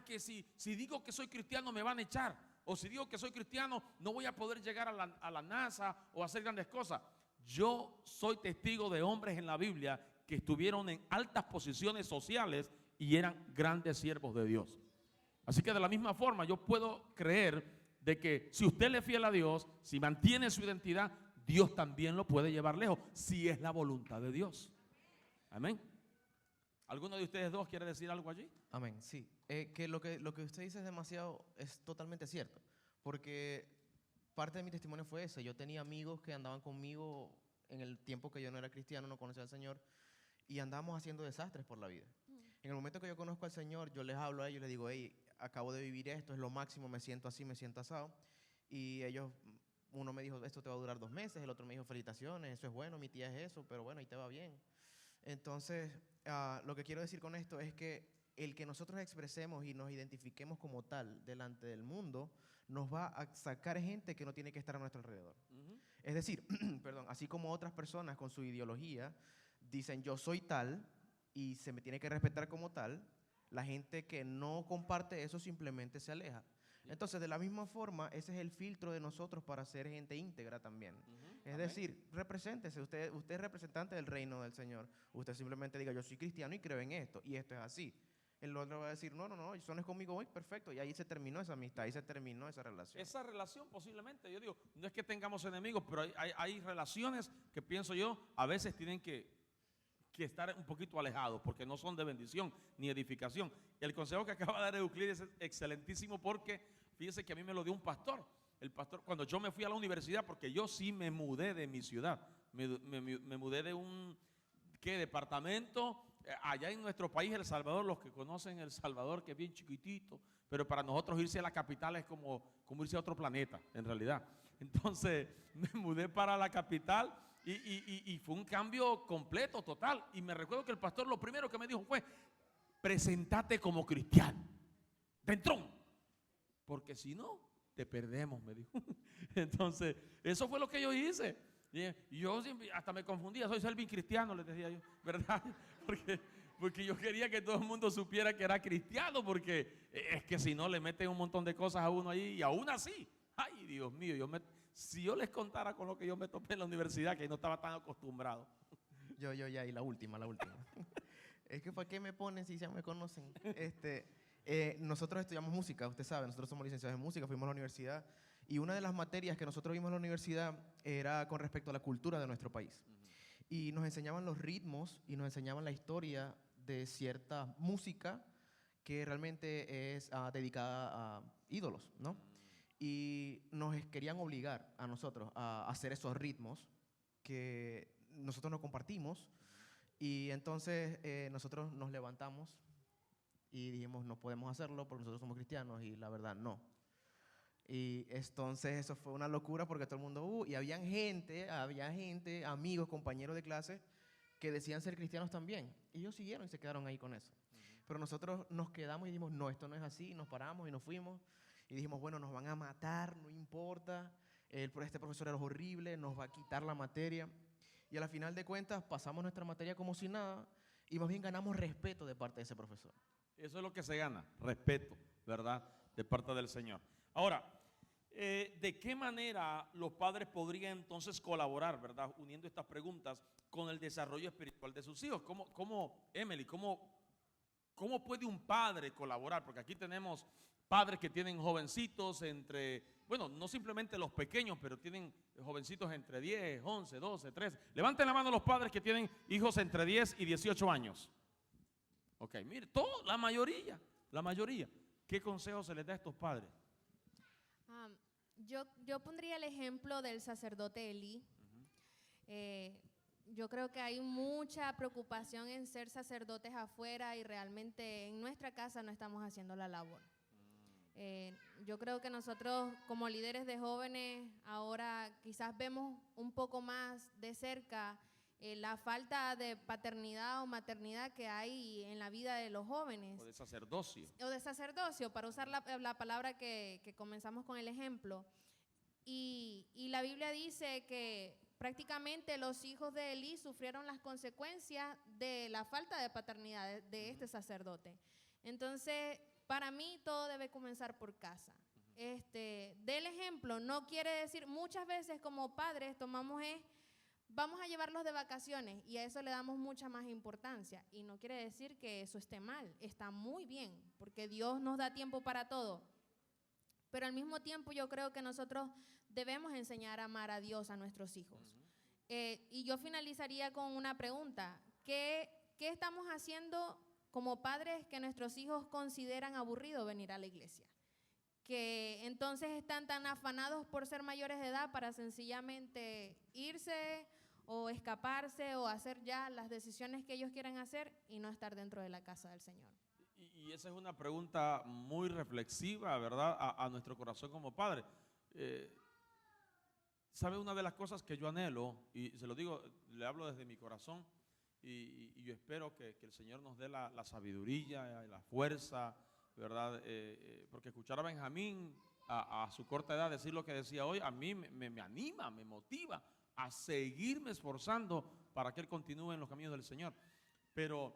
que si digo que soy cristiano me van a echar. O si digo que soy cristiano no voy a poder llegar a la NASA o hacer grandes cosas. Yo soy testigo de hombres en la Biblia que estuvieron en altas posiciones sociales y eran grandes siervos de Dios. Así que de la misma forma yo puedo creer de que si usted le es fiel a Dios, si mantiene su identidad, Dios también lo puede llevar lejos, si es la voluntad de Dios. Amén. ¿Alguno de ustedes dos quiere decir algo allí? Amén, sí. Que lo que usted dice es totalmente cierto, porque parte de mi testimonio fue ese. Yo tenía amigos que andaban conmigo en el tiempo que yo no era cristiano, no conocía al Señor, y andábamos haciendo desastres por la vida. En el momento que yo conozco al Señor, yo les hablo a ellos, les digo, hey, acabo de vivir esto, es lo máximo, me siento así, me siento asado. Y ellos, uno me dijo, esto te va a durar 2 meses, el otro me dijo, felicitaciones, eso es bueno, mi tía es eso, pero bueno, ahí te va bien. Entonces, lo que quiero decir con esto es que el que nosotros expresemos y nos identifiquemos como tal delante del mundo nos va a sacar gente que no tiene que estar a nuestro alrededor. Es decir, perdón, así como otras personas con su ideología dicen yo soy tal y se me tiene que respetar como tal, la gente que no comparte eso simplemente se aleja. Entonces, de la misma forma, ese es el filtro de nosotros para ser gente íntegra también. Es decir, represéntese, usted es representante del reino del Señor. Usted simplemente diga, yo soy cristiano y creo en esto, y esto es así. El otro va a decir, no, eso no es conmigo hoy, perfecto. Y ahí se terminó esa amistad, ahí se terminó esa relación. Esa relación posiblemente, yo digo, no es que tengamos enemigos, pero hay relaciones que pienso yo, a veces tienen que estar un poquito alejados, porque no son de bendición ni edificación. Y el consejo que acaba de dar Euclides es excelentísimo, porque fíjese que a mí me lo dio un pastor. El pastor, cuando yo me fui a la universidad, porque yo sí me mudé de mi ciudad, me mudé de un departamento allá en nuestro país, El Salvador. Los que conocen El Salvador, que es bien chiquitito, pero para nosotros irse a la capital es como irse a otro planeta, en realidad. Entonces me mudé para la capital y fue un cambio completo, total. Y me recuerdo que el pastor lo primero que me dijo fue, presentate como cristiano, de entrón, porque si no, te perdemos, me dijo. Entonces, eso fue lo que yo hice. Y yo hasta me confundía, soy Selvin cristiano, les decía yo, ¿verdad? Porque yo quería que todo el mundo supiera que era cristiano, porque es que si no le meten un montón de cosas a uno ahí, y aún así, ay Dios mío, si yo les contara con lo que yo me topé en la universidad, que no estaba tan acostumbrado. Ya, y la última. Es que ¿para qué me ponen si ya me conocen? nosotros estudiamos música, usted sabe, nosotros somos licenciados en música, fuimos a la universidad y una de las materias que nosotros vimos en la universidad era con respecto a la cultura de nuestro país. Y nos enseñaban los ritmos y nos enseñaban la historia de cierta música que realmente es dedicada a ídolos, ¿no? Y nos querían obligar a nosotros a hacer esos ritmos que nosotros no compartimos. Y entonces nosotros nos levantamos y dijimos, no podemos hacerlo porque nosotros somos cristianos, y la verdad, no. Y entonces eso fue una locura porque todo el mundo, y había gente, amigos, compañeros de clase, que decían ser cristianos también. Y ellos siguieron y se quedaron ahí con eso. Pero nosotros nos quedamos y dijimos, no, esto no es así, nos paramos y nos fuimos. Y dijimos, bueno, nos van a matar, no importa, este profesor era horrible, nos va a quitar la materia. Y a la final de cuentas pasamos nuestra materia como si nada y más bien ganamos respeto de parte de ese profesor. Eso es lo que se gana, respeto, ¿verdad? De parte del Señor. Ahora, ¿de qué manera los padres podrían entonces colaborar, ¿verdad? Uniendo estas preguntas con el desarrollo espiritual de sus hijos. Emily, ¿cómo puede un padre colaborar? Porque aquí tenemos padres que tienen jovencitos bueno, no simplemente los pequeños, pero tienen jovencitos entre 10, 11, 12, 13. Levanten la mano los padres que tienen hijos entre 10 y 18 años. Ok, mire, la mayoría. ¿Qué consejo se les da a estos padres? Yo pondría el ejemplo del sacerdote Elí. Yo creo que hay mucha preocupación en ser sacerdotes afuera y realmente en nuestra casa no estamos haciendo la labor. Yo creo que nosotros como líderes de jóvenes ahora quizás vemos un poco más de cerca la falta de paternidad o maternidad que hay en la vida de los jóvenes. O de sacerdocio. Para usar la palabra que comenzamos con el ejemplo. Y la Biblia dice que prácticamente los hijos de Elí sufrieron las consecuencias de la falta de paternidad de este sacerdote. Entonces, para mí todo debe comenzar por casa. Del ejemplo no quiere decir, muchas veces como padres vamos a llevarlos de vacaciones y a eso le damos mucha más importancia. Y no quiere decir que eso esté mal, está muy bien, porque Dios nos da tiempo para todo. Pero al mismo tiempo yo creo que nosotros debemos enseñar a amar a Dios a nuestros hijos. Y yo finalizaría con una pregunta. ¿Qué estamos haciendo como padres que nuestros hijos consideran aburrido venir a la iglesia? Que entonces están tan afanados por ser mayores de edad para sencillamente irse o escaparse o hacer ya las decisiones que ellos quieren hacer y no estar dentro de la casa del Señor. Y esa es una pregunta muy reflexiva, ¿verdad? A nuestro corazón como padre. ¿Sabe una de las cosas que yo anhelo? Y se lo digo, le hablo desde mi corazón y yo espero que el Señor nos dé la sabiduría y la fuerza, ¿verdad? Porque escuchar a Benjamín a su corta edad decir lo que decía hoy, a mí me anima, me motiva a seguirme esforzando para que Él continúe en los caminos del Señor. Pero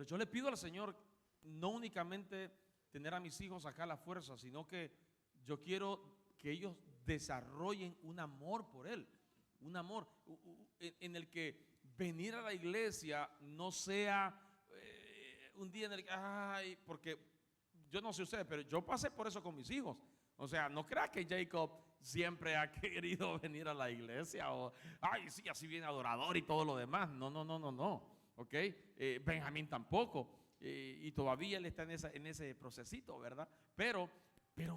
yo le pido al Señor no únicamente tener a mis hijos acá a la fuerza, sino que yo quiero que ellos desarrollen un amor por Él, un amor en el que venir a la iglesia no sea un día en el que, porque yo no sé ustedes, pero yo pasé por eso con mis hijos. O sea, no crea que Jacob siempre ha querido venir a la iglesia o, sí, así bien adorador y todo lo demás. No. ¿Ok? Benjamín tampoco. Y todavía él está en ese procesito, ¿verdad? Pero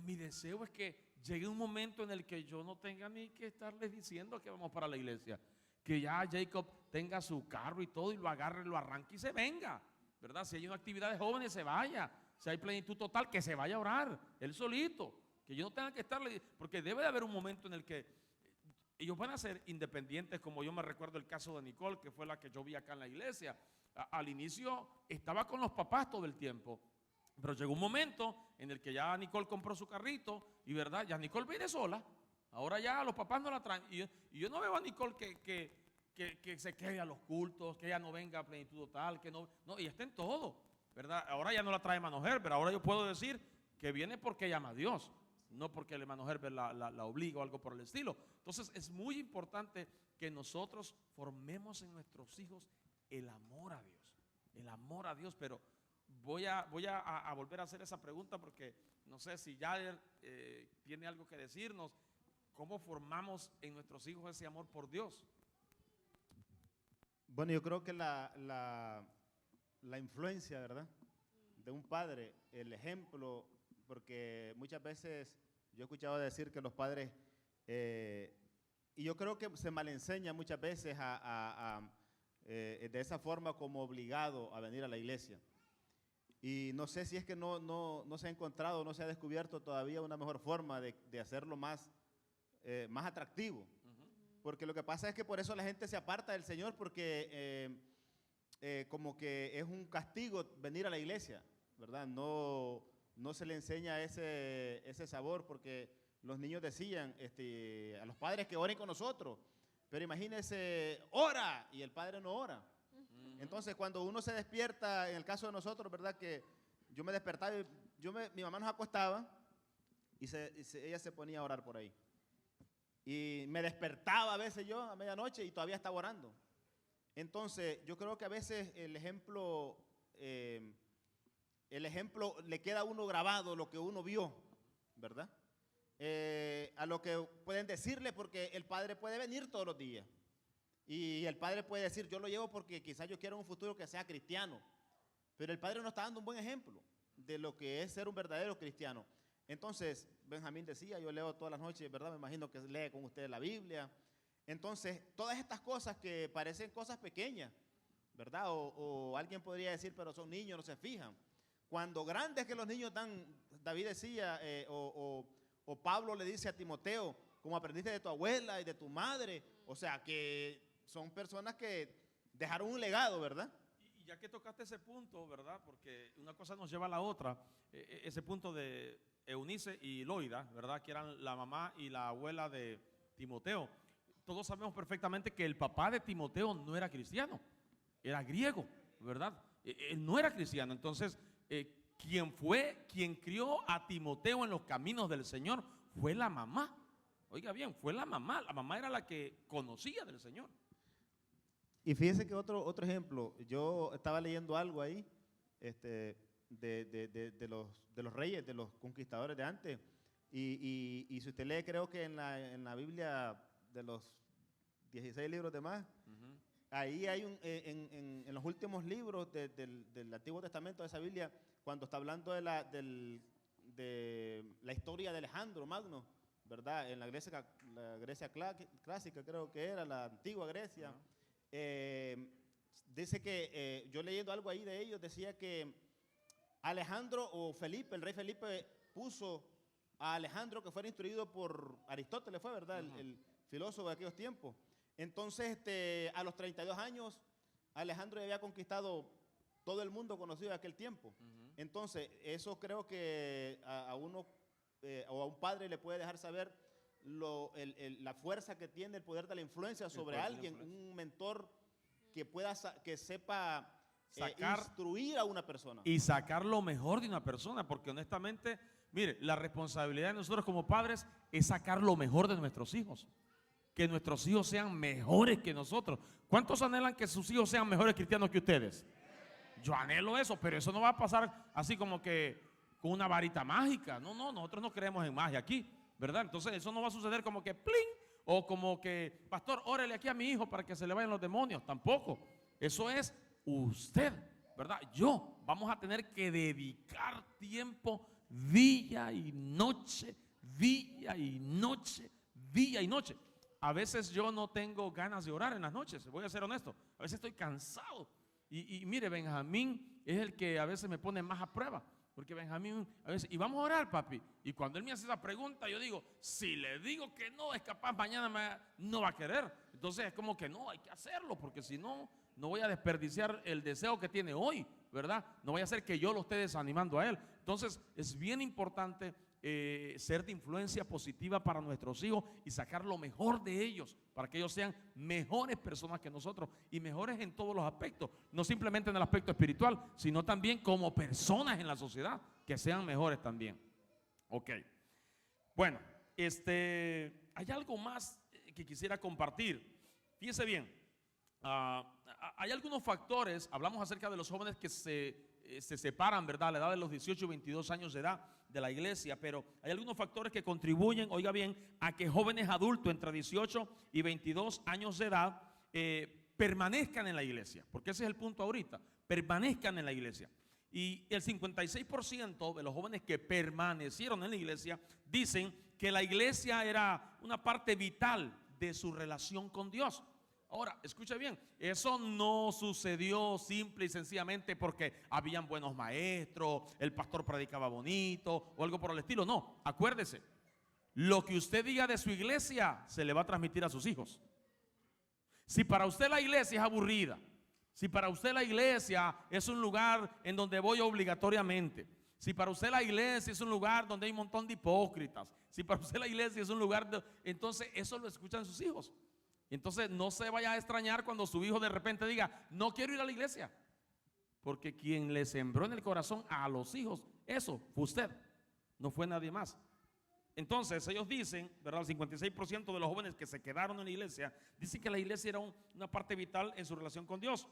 mi deseo es que llegue un momento en el que yo no tenga ni que estarles diciendo que vamos para la iglesia. Que ya Jacob tenga su carro y todo y lo agarre, lo arranque y se venga, ¿verdad? Si hay una actividad de jóvenes, se vaya. Si hay plenitud total, que se vaya a orar, él solito. Que yo no tenga que estarle, porque debe de haber un momento en el que ellos van a ser independientes, como yo me recuerdo el caso de Nicole, que fue la que yo vi acá en la iglesia. Al inicio estaba con los papás todo el tiempo, pero llegó un momento en el que ya Nicole compró su carrito y verdad, ya Nicole viene sola. Ahora ya los papás no la traen. Y yo no veo a Nicole que se quede a los cultos, que ella no venga a plenitud total, que no, ella está en todo, ¿verdad? Ahora ya no la trae hermano Herbert, ahora yo puedo decir que viene porque ella ama a Dios, no porque el hermano Herbert la obliga o algo por el estilo. Entonces es muy importante que nosotros formemos en nuestros hijos el amor a Dios, pero voy a volver a hacer esa pregunta porque no sé si Yader tiene algo que decirnos. ¿Cómo formamos en nuestros hijos ese amor por Dios? Bueno, yo creo que la influencia, ¿verdad?, de un padre, el ejemplo, porque muchas veces yo he escuchado decir que los padres, y yo creo que se malenseña muchas veces de esa forma como obligado a venir a la iglesia. Y no sé si es que no se ha encontrado, no se ha descubierto todavía una mejor forma de hacerlo más atractivo. Porque lo que pasa es que por eso la gente se aparta del Señor, porque como que es un castigo venir a la iglesia, ¿verdad? No se le enseña ese sabor, porque los niños decían a los padres que oren con nosotros, pero imagínense, ora, y el padre no ora. Entonces, cuando uno se despierta, en el caso de nosotros, ¿verdad?, que yo me despertaba, mi mamá nos acostaba y ella se ponía a orar por ahí. Y me despertaba a veces yo a medianoche y todavía estaba orando. Entonces, yo creo que a veces el ejemplo le queda a uno grabado lo que uno vio, ¿verdad? A lo que pueden decirle, porque el padre puede venir todos los días. Y el padre puede decir, yo lo llevo porque quizás yo quiero un futuro que sea cristiano. Pero el padre no está dando un buen ejemplo de lo que es ser un verdadero cristiano. Entonces, Benjamín decía, yo leo todas las noches, ¿verdad? Me imagino que lee con ustedes la Biblia. Entonces, todas estas cosas que parecen cosas pequeñas, ¿verdad? O alguien podría decir, pero son niños, no se fijan. Cuando grandes que los niños dan, David decía, o Pablo le dice a Timoteo, como aprendiste de tu abuela y de tu madre, o sea, que son personas que dejaron un legado, ¿verdad? Y ya que tocaste ese punto, ¿verdad? Porque una cosa nos lleva a la otra, ese punto de Eunice y Loida, ¿verdad?, que eran la mamá y la abuela de Timoteo. Todos sabemos perfectamente que el papá de Timoteo no era cristiano, era griego, ¿verdad? Él no era cristiano. Entonces, quien crió a Timoteo en los caminos del Señor fue la mamá. Oiga bien, fue la mamá era la que conocía del Señor. Y fíjense que otro ejemplo, yo estaba leyendo algo ahí, de los reyes, de los conquistadores de antes, y si usted lee, creo que en la Biblia de los 16 libros de más, ahí hay en los últimos libros del Antiguo Testamento de esa Biblia, cuando está hablando de la historia de Alejandro Magno, ¿verdad? En la Grecia clásica, creo que era la antigua Grecia. Dice que, yo leyendo algo ahí de ellos, decía que Alejandro o Felipe, el rey Felipe, puso a Alejandro que fuera instruido por Aristóteles, fue, ¿verdad? El filósofo de aquellos tiempos. Entonces, a los 32 años, Alejandro ya había conquistado todo el mundo conocido de aquel tiempo. Entonces, eso creo que a uno o a un padre le puede dejar saber la fuerza que tiene el poder de la influencia sobre alguien, un mentor que sepa instruir a una persona. Y sacar lo mejor de una persona, porque honestamente, mire, la responsabilidad de nosotros como padres es sacar lo mejor de nuestros hijos. Que nuestros hijos sean mejores que nosotros. ¿Cuántos anhelan que sus hijos sean mejores cristianos que ustedes? Yo anhelo eso, pero eso no va a pasar así como que con una varita mágica. No, nosotros no creemos en magia aquí, ¿verdad? Entonces eso no va a suceder como que ¡pling! O como que, pastor, órale aquí a mi hijo para que se le vayan los demonios. Tampoco. Eso es usted, ¿verdad? Vamos a tener que dedicar tiempo día y noche, día y noche, día y noche. A veces yo no tengo ganas de orar en las noches, voy a ser honesto. A veces estoy cansado. Y mire, Benjamín es el que a veces me pone más a prueba. Porque Benjamín a veces, y vamos a orar, papi. Y cuando él me hace esa pregunta, yo digo, si le digo que no, es capaz mañana no va a querer. Entonces es como que no, hay que hacerlo, porque si no, no voy a desperdiciar el deseo que tiene hoy, ¿verdad? No voy a hacer que yo lo esté desanimando a él. Entonces es bien importante ser de influencia positiva para nuestros hijos y sacar lo mejor de ellos, para que ellos sean mejores personas que nosotros y mejores en todos los aspectos, no simplemente en el aspecto espiritual, sino también como personas en la sociedad, que sean mejores también. Ok. Bueno, hay algo más que quisiera compartir. Fíjese bien, hay algunos factores, hablamos acerca de los jóvenes que se se separan, ¿verdad? A la edad de los 18 y 22 años de edad de la iglesia, pero hay algunos factores que contribuyen, oiga bien, a que jóvenes adultos entre 18 y 22 años de edad permanezcan en la iglesia, porque ese es el punto ahorita, permanezcan en la iglesia. Y el 56% de los jóvenes que permanecieron en la iglesia dicen que la iglesia era una parte vital de su relación con Dios. Ahora, escuche bien, eso no sucedió simple y sencillamente porque habían buenos maestros, el pastor predicaba bonito o algo por el estilo. No, acuérdese, lo que usted diga de su iglesia se le va a transmitir a sus hijos. Si para usted la iglesia es aburrida, si para usted la iglesia es un lugar en donde voy obligatoriamente, si para usted la iglesia es un lugar donde hay un montón de hipócritas, si para usted la iglesia es un lugar entonces eso lo escuchan sus hijos. Entonces no se vaya a extrañar cuando su hijo de repente diga, no quiero ir a la iglesia, porque quien le sembró en el corazón a los hijos, eso fue usted, no fue nadie más. Entonces ellos dicen, ¿verdad? El 56% de los jóvenes que se quedaron en la iglesia dicen que la iglesia era una parte vital en su relación con Dios.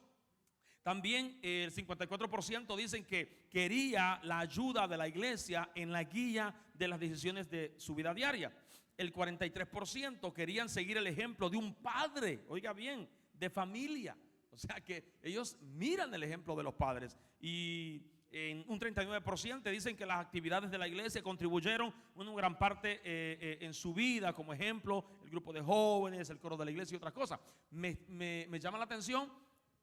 También el 54% dicen que quería la ayuda de la iglesia en la guía de las decisiones de su vida diaria. El 43% querían seguir el ejemplo de un padre, oiga bien, de familia. O sea que ellos miran el ejemplo de los padres. Y en un 39% dicen que las actividades de la iglesia contribuyeron una gran parte en su vida, como ejemplo, el grupo de jóvenes, el coro de la iglesia y otras cosas. Me llama la atención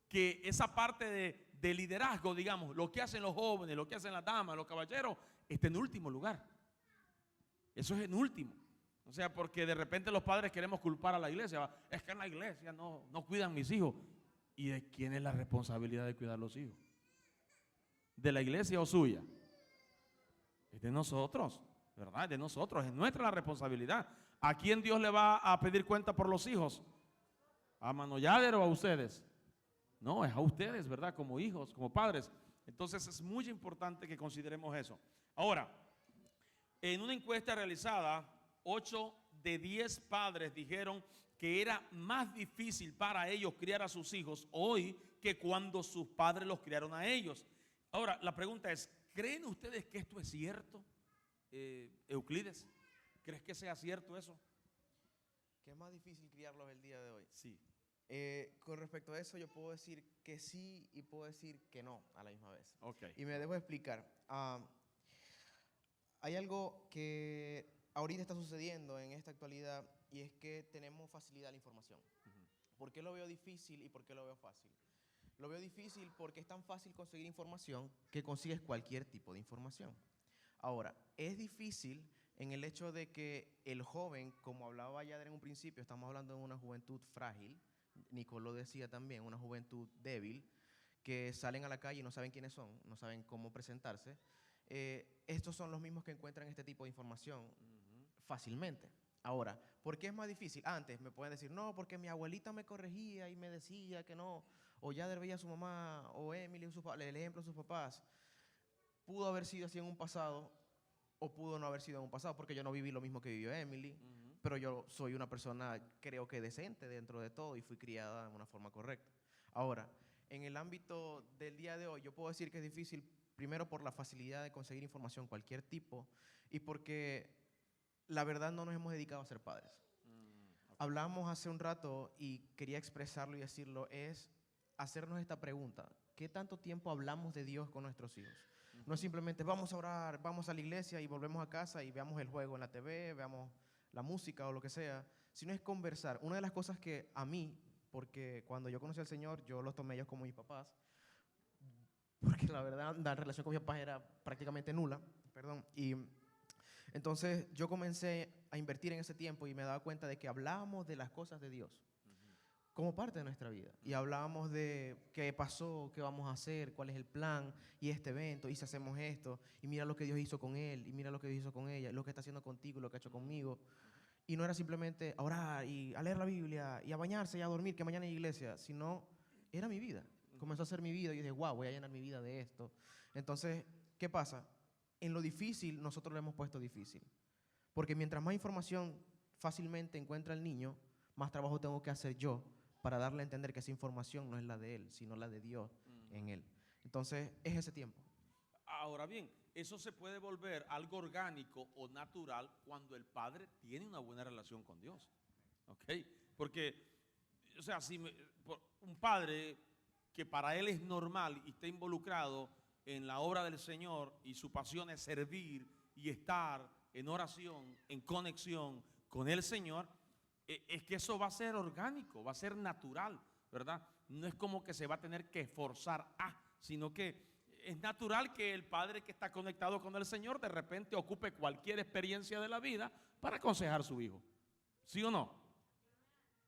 que esa parte de liderazgo, digamos, lo que hacen los jóvenes, lo que hacen las damas, los caballeros, está en último lugar. Eso es en último. O sea, porque de repente los padres queremos culpar a la iglesia. Es que en la iglesia no cuidan mis hijos. ¿Y de quién es la responsabilidad de cuidar los hijos? ¿De la iglesia o suya? Es de nosotros, ¿verdad? De nosotros, es nuestra la responsabilidad. ¿A quién Dios le va a pedir cuenta por los hijos? ¿A Mano Yader o a ustedes? No, es a ustedes, ¿verdad? Como hijos, como padres. Entonces es muy importante que consideremos eso. Ahora, en una encuesta realizada, 8 de 10 padres dijeron que era más difícil para ellos criar a sus hijos hoy que cuando sus padres los criaron a ellos. Ahora, la pregunta es, ¿creen ustedes que esto es cierto? Euclides, ¿crees que sea cierto eso? ¿Que es más difícil criarlos el día de hoy? Sí. Con respecto a eso, yo puedo decir que sí y puedo decir que no a la misma vez. Okay. Y me debo explicar. Hay algo que ahorita está sucediendo en esta actualidad y es que tenemos facilidad a la información. ¿Por qué lo veo difícil y por qué lo veo fácil? Lo veo difícil porque es tan fácil conseguir información que consigues cualquier tipo de información. Ahora, es difícil en el hecho de que el joven, como hablaba ya en un principio, estamos hablando de una juventud frágil, Nicole lo decía también, una juventud débil, que salen a la calle y no saben quiénes son, no saben cómo presentarse. Estos son los mismos que encuentran este tipo de información fácilmente. Ahora, ¿por qué es más difícil? Antes me pueden decir, no, porque mi abuelita me corregía y me decía que no, o ya veía a su mamá, o Emily, el ejemplo de sus papás. Pudo haber sido así en un pasado, o pudo no haber sido en un pasado, porque yo no viví lo mismo que vivió Emily, pero yo soy una persona, creo que decente dentro de todo, y fui criada de una forma correcta. Ahora, en el ámbito del día de hoy, yo puedo decir que es difícil, primero por la facilidad de conseguir información cualquier tipo, y porque la verdad no nos hemos dedicado a ser padres. Hablamos hace un rato, y quería expresarlo y decirlo, es hacernos esta pregunta: ¿qué tanto tiempo hablamos de Dios con nuestros hijos? No es simplemente vamos a orar, vamos a la iglesia y volvemos a casa y veamos el juego en la TV, veamos la música o lo que sea, sino es conversar. Una de las cosas que a mí, porque cuando yo conocí al Señor, yo los tomé ellos como mis papás, porque la verdad la relación con mis papás era prácticamente nula, y entonces yo comencé a invertir en ese tiempo y me daba cuenta de que hablábamos de las cosas de Dios como parte de nuestra vida. Y hablábamos de qué pasó, qué vamos a hacer, cuál es el plan, y este evento, y si hacemos esto, y mira lo que Dios hizo con él, y mira lo que Dios hizo con ella, lo que está haciendo contigo, lo que ha hecho conmigo. Y no era simplemente a orar y a leer la Biblia y a bañarse y a dormir, que mañana hay iglesia, sino era mi vida. Comenzó a ser mi vida y yo dije, wow, voy a llenar mi vida de esto. Entonces, ¿qué pasa? En lo difícil, nosotros lo hemos puesto difícil. Porque mientras más información fácilmente encuentra el niño, más trabajo tengo que hacer yo para darle a entender que esa información no es la de él, sino la de Dios en él. Entonces, es ese tiempo. Ahora bien, eso se puede volver algo orgánico o natural cuando el padre tiene una buena relación con Dios. ¿Ok? Porque, o sea, un padre que para él es normal y está involucrado en la obra del Señor y su pasión es servir y estar en oración, en conexión con el Señor, es que eso va a ser orgánico, va a ser natural, ¿verdad? No es como que se va a tener que esforzar sino que es natural que el padre que está conectado con el Señor de repente ocupe cualquier experiencia de la vida para aconsejar a su hijo. ¿Sí o no?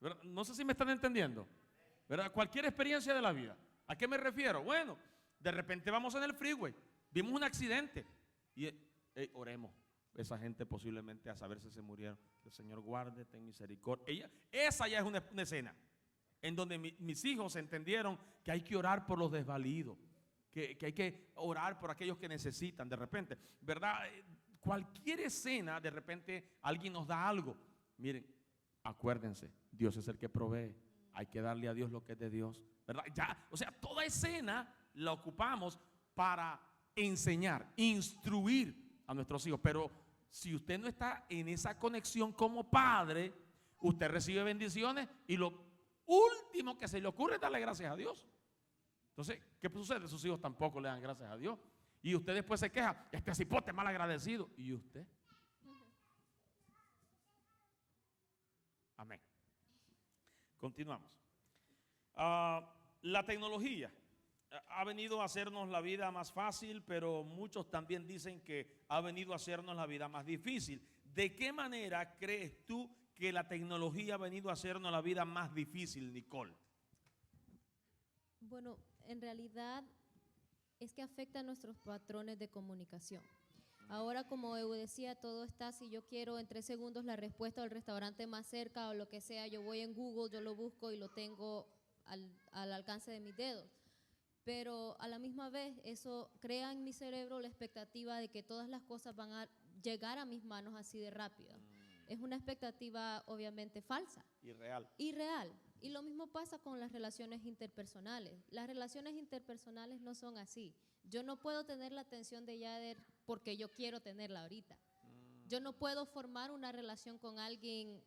¿Verdad? No sé si me están entendiendo, ¿verdad? Cualquier experiencia de la vida. ¿A qué me refiero? Bueno, de repente vamos en el freeway, vimos un accidente y oremos. Esa gente posiblemente a saber si se murieron. Que el Señor guarde, ten misericordia. Esa ya es una escena en donde mis hijos entendieron que hay que orar por los desvalidos, que hay que orar por aquellos que necesitan. De repente, ¿verdad? Cualquier escena, de repente alguien nos da algo. Miren, acuérdense, Dios es el que provee. Hay que darle a Dios lo que es de Dios, ¿verdad? Ya, o sea, toda escena la ocupamos para enseñar, instruir a nuestros hijos. Pero si usted no está en esa conexión como padre, usted recibe bendiciones y lo último que se le ocurre es darle gracias a Dios. Entonces, ¿qué sucede? Sus hijos tampoco le dan gracias a Dios. Y usted después se queja, este cipote mal agradecido. ¿Y usted? Amén. Continuamos. La tecnología ha venido a hacernos la vida más fácil, pero muchos también dicen que ha venido a hacernos la vida más difícil. ¿De qué manera crees tú que la tecnología ha venido a hacernos la vida más difícil, Nicole? Bueno, en realidad es que afecta a nuestros patrones de comunicación. Ahora, como Eu decía, todo está, si yo quiero en 3 segundos la respuesta del restaurante más cerca o lo que sea, yo voy en Google, yo lo busco y lo tengo al alcance de mis dedos. Pero a la misma vez eso crea en mi cerebro la expectativa de que todas las cosas van a llegar a mis manos así de rápido. Es una expectativa obviamente falsa. Irreal. Irreal. Y lo mismo pasa con las relaciones interpersonales. Las relaciones interpersonales no son así. Yo no puedo tener la atención de Yader porque yo quiero tenerla ahorita. Yo no puedo formar una relación con alguien,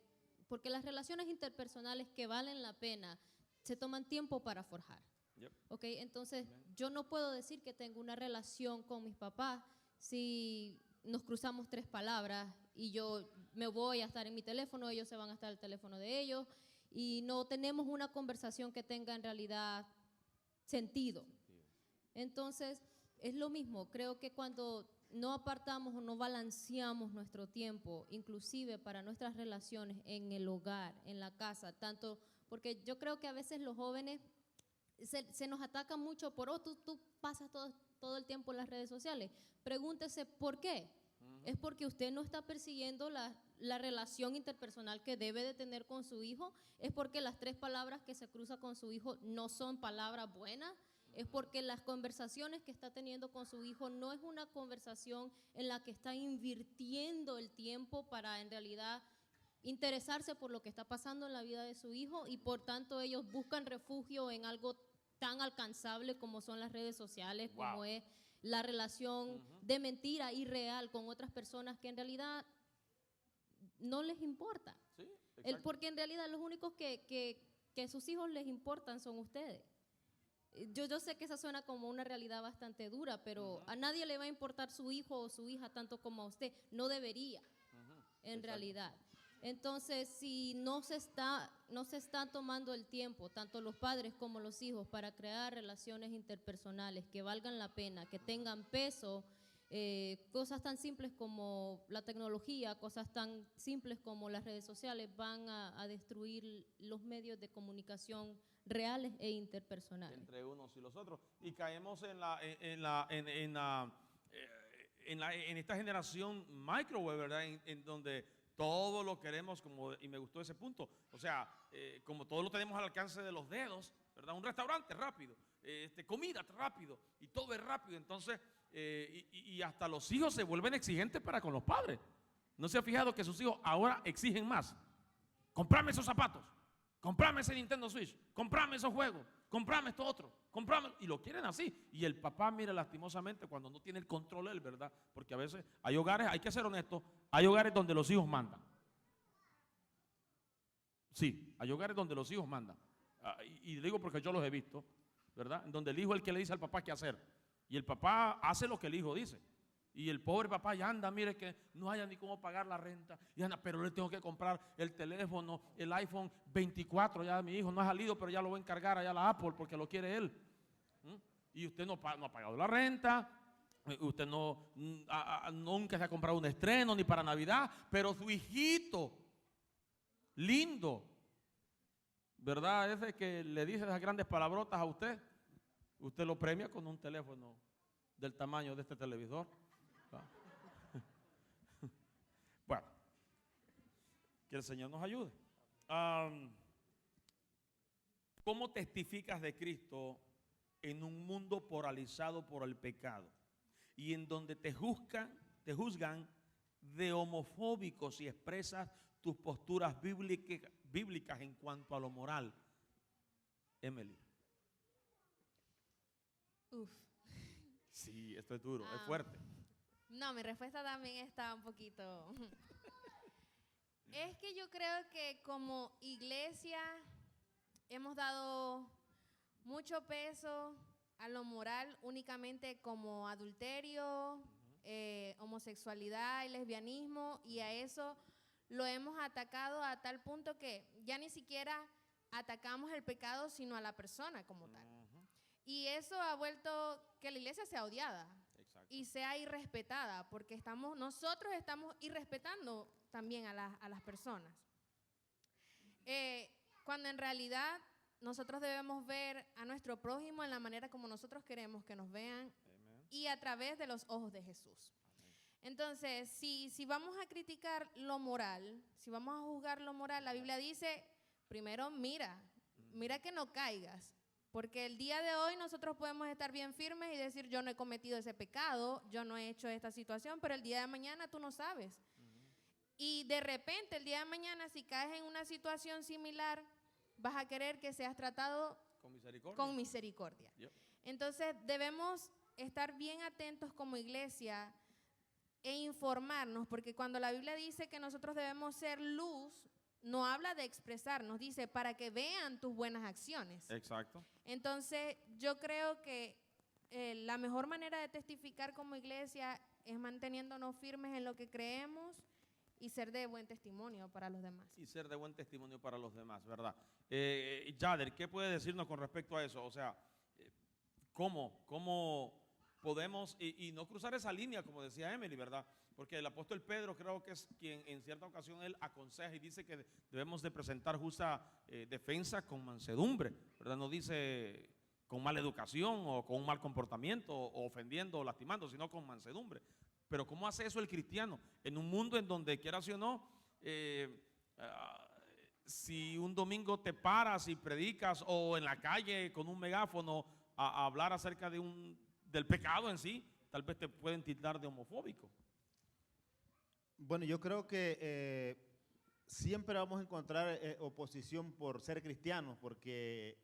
porque las relaciones interpersonales que valen la pena se toman tiempo para forjar. Yep. ¿Ok? Entonces, yo no puedo decir que tengo una relación con mis papás si nos cruzamos 3 palabras y yo me voy a estar en mi teléfono, ellos se van a estar en el teléfono de ellos y no tenemos una conversación que tenga en realidad sentido. Entonces, es lo mismo. Creo que cuando no apartamos o no balanceamos nuestro tiempo, inclusive para nuestras relaciones en el hogar, en la casa, tanto, porque yo creo que a veces los jóvenes se nos ataca mucho por, tú pasas todo el tiempo en las redes sociales. Pregúntese por qué. Es porque usted no está persiguiendo la relación interpersonal que debe de tener con su hijo. Es porque las 3 palabras que se cruza con su hijo no son palabras buenas. Es porque las conversaciones que está teniendo con su hijo no es una conversación en la que está invirtiendo el tiempo para en realidad interesarse por lo que está pasando en la vida de su hijo, y por tanto ellos buscan refugio en algo tan alcanzable como son las redes sociales, como es la relación de mentira irreal con otras personas que en realidad no les importa. Sí, Porque en realidad los únicos que sus hijos les importan son ustedes. Yo sé que esa suena como una realidad bastante dura, pero a nadie le va a importar su hijo o su hija tanto como a usted. No debería, en realidad. Entonces, si no se está tomando el tiempo, tanto los padres como los hijos, para crear relaciones interpersonales que valgan la pena, que tengan peso, cosas tan simples como la tecnología, cosas tan simples como las redes sociales van a destruir los medios de comunicación reales e interpersonales. Entre unos y los otros. Y caemos en esta generación microwave, ¿verdad? En donde todo lo queremos, y me gustó ese punto. O sea, como todo lo tenemos al alcance de los dedos, ¿verdad? Un restaurante rápido, comida rápido, y todo es rápido. Entonces, y hasta los hijos se vuelven exigentes para con los padres. ¿No se ha fijado que sus hijos ahora exigen más? Comprame esos zapatos. Comprame ese Nintendo Switch, comprame esos juegos, comprame esto otro, comprame. Y lo quieren así. Y el papá, mira, lastimosamente, cuando no tiene el control él, ¿verdad? Porque a veces hay hogares, hay que ser honestos, hay hogares donde los hijos mandan. Sí, hay hogares donde los hijos mandan. Y digo porque yo los he visto, ¿verdad? Donde el hijo es el que le dice al papá qué hacer. Y el papá hace lo que el hijo dice. Y el pobre papá ya anda, mire que no haya ni cómo pagar la renta. Y anda, pero le tengo que comprar el teléfono, el iPhone 24. Ya mi hijo no ha salido, pero ya lo voy a encargar allá a la Apple porque lo quiere él. Y usted no ha pagado la renta. Usted nunca se ha comprado un estreno ni para Navidad. Pero su hijito, lindo, ¿verdad? Ese que le dice esas grandes palabrotas a usted. Usted lo premia con un teléfono del tamaño de este televisor. Bueno, que el Señor nos ayude. ¿Cómo testificas de Cristo en un mundo polarizado por el pecado y en donde te juzgan de homofóbico si expresas tus posturas bíblicas en cuanto a lo moral? Emily. Uf. Sí, esto es duro, es fuerte. No, mi respuesta también está un poquito... Es que yo creo que como iglesia hemos dado mucho peso a lo moral únicamente como adulterio, homosexualidad y lesbianismo, y a eso lo hemos atacado a tal punto que ya ni siquiera atacamos el pecado sino a la persona como tal. Y eso ha vuelto que la iglesia sea odiada. Exacto. Y sea irrespetada, porque nosotros estamos irrespetando también a las personas. Cuando en realidad nosotros debemos ver a nuestro prójimo en la manera como nosotros queremos que nos vean. Amen. Y a través de los ojos de Jesús. Amen. Entonces, si vamos a criticar lo moral, si vamos a juzgar lo moral, la Biblia dice, primero mira que no caigas. Porque el día de hoy nosotros podemos estar bien firmes y decir, yo no he cometido ese pecado, yo no he hecho esta situación, pero el día de mañana tú no sabes. Y de repente, el día de mañana, si caes en una situación similar, vas a querer que seas tratado con misericordia. Yep. Entonces, debemos estar bien atentos como iglesia e informarnos, porque cuando la Biblia dice que nosotros debemos ser luz, no habla de expresarnos, dice para que vean tus buenas acciones. Exacto. Entonces, yo creo que la mejor manera de testificar como iglesia es manteniéndonos firmes en lo que creemos y ser de buen testimonio para los demás. Y ser de buen testimonio para los demás, ¿verdad? Yader, ¿qué puede decirnos con respecto a eso? O sea, ¿cómo podemos, y no cruzar esa línea, como decía Emily, ¿verdad? Porque el apóstol Pedro creo que es quien en cierta ocasión él aconseja y dice que debemos de presentar justa defensa con mansedumbre, ¿verdad? No dice con mala educación o con un mal comportamiento o ofendiendo o lastimando, sino con mansedumbre. Pero ¿cómo hace eso el cristiano? En un mundo en donde, quieras o no, si un domingo te paras y predicas o en la calle con un megáfono a hablar acerca del pecado en sí, tal vez te pueden tildar de homofóbico. Bueno, yo creo que siempre vamos a encontrar oposición por ser cristianos, porque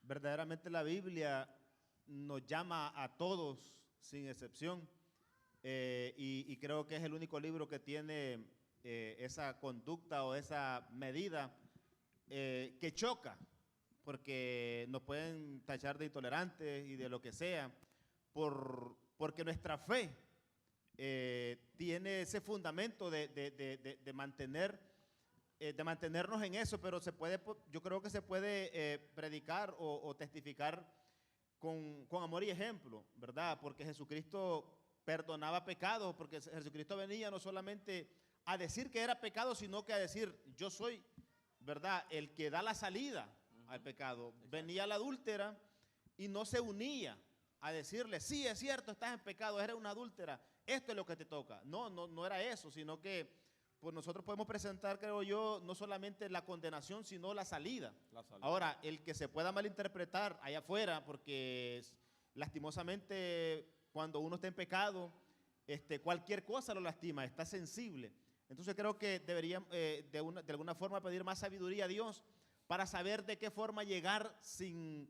verdaderamente la Biblia nos llama a todos sin excepción, y creo que es el único libro que tiene esa conducta o esa medida que choca, porque nos pueden tachar de intolerantes y de lo que sea, porque nuestra fe tiene ese fundamento de mantenernos en eso, pero yo creo que se puede predicar o testificar con amor y ejemplo, ¿verdad? Porque Jesucristo perdonaba pecados, porque Jesucristo venía no solamente a decir que era pecado, sino que a decir, yo soy, ¿verdad?, el que da la salida al pecado. Exacto. Venía la adúltera y no se unía a decirle, sí, es cierto, estás en pecado, eres una adúltera, esto es lo que te toca. No era eso, sino que pues nosotros podemos presentar, creo yo, no solamente la condenación, sino la salida. Ahora, el que se pueda malinterpretar allá afuera, porque lastimosamente cuando uno está en pecado, cualquier cosa lo lastima, está sensible. Entonces creo que deberíamos de alguna forma pedir más sabiduría a Dios para saber de qué forma llegar sin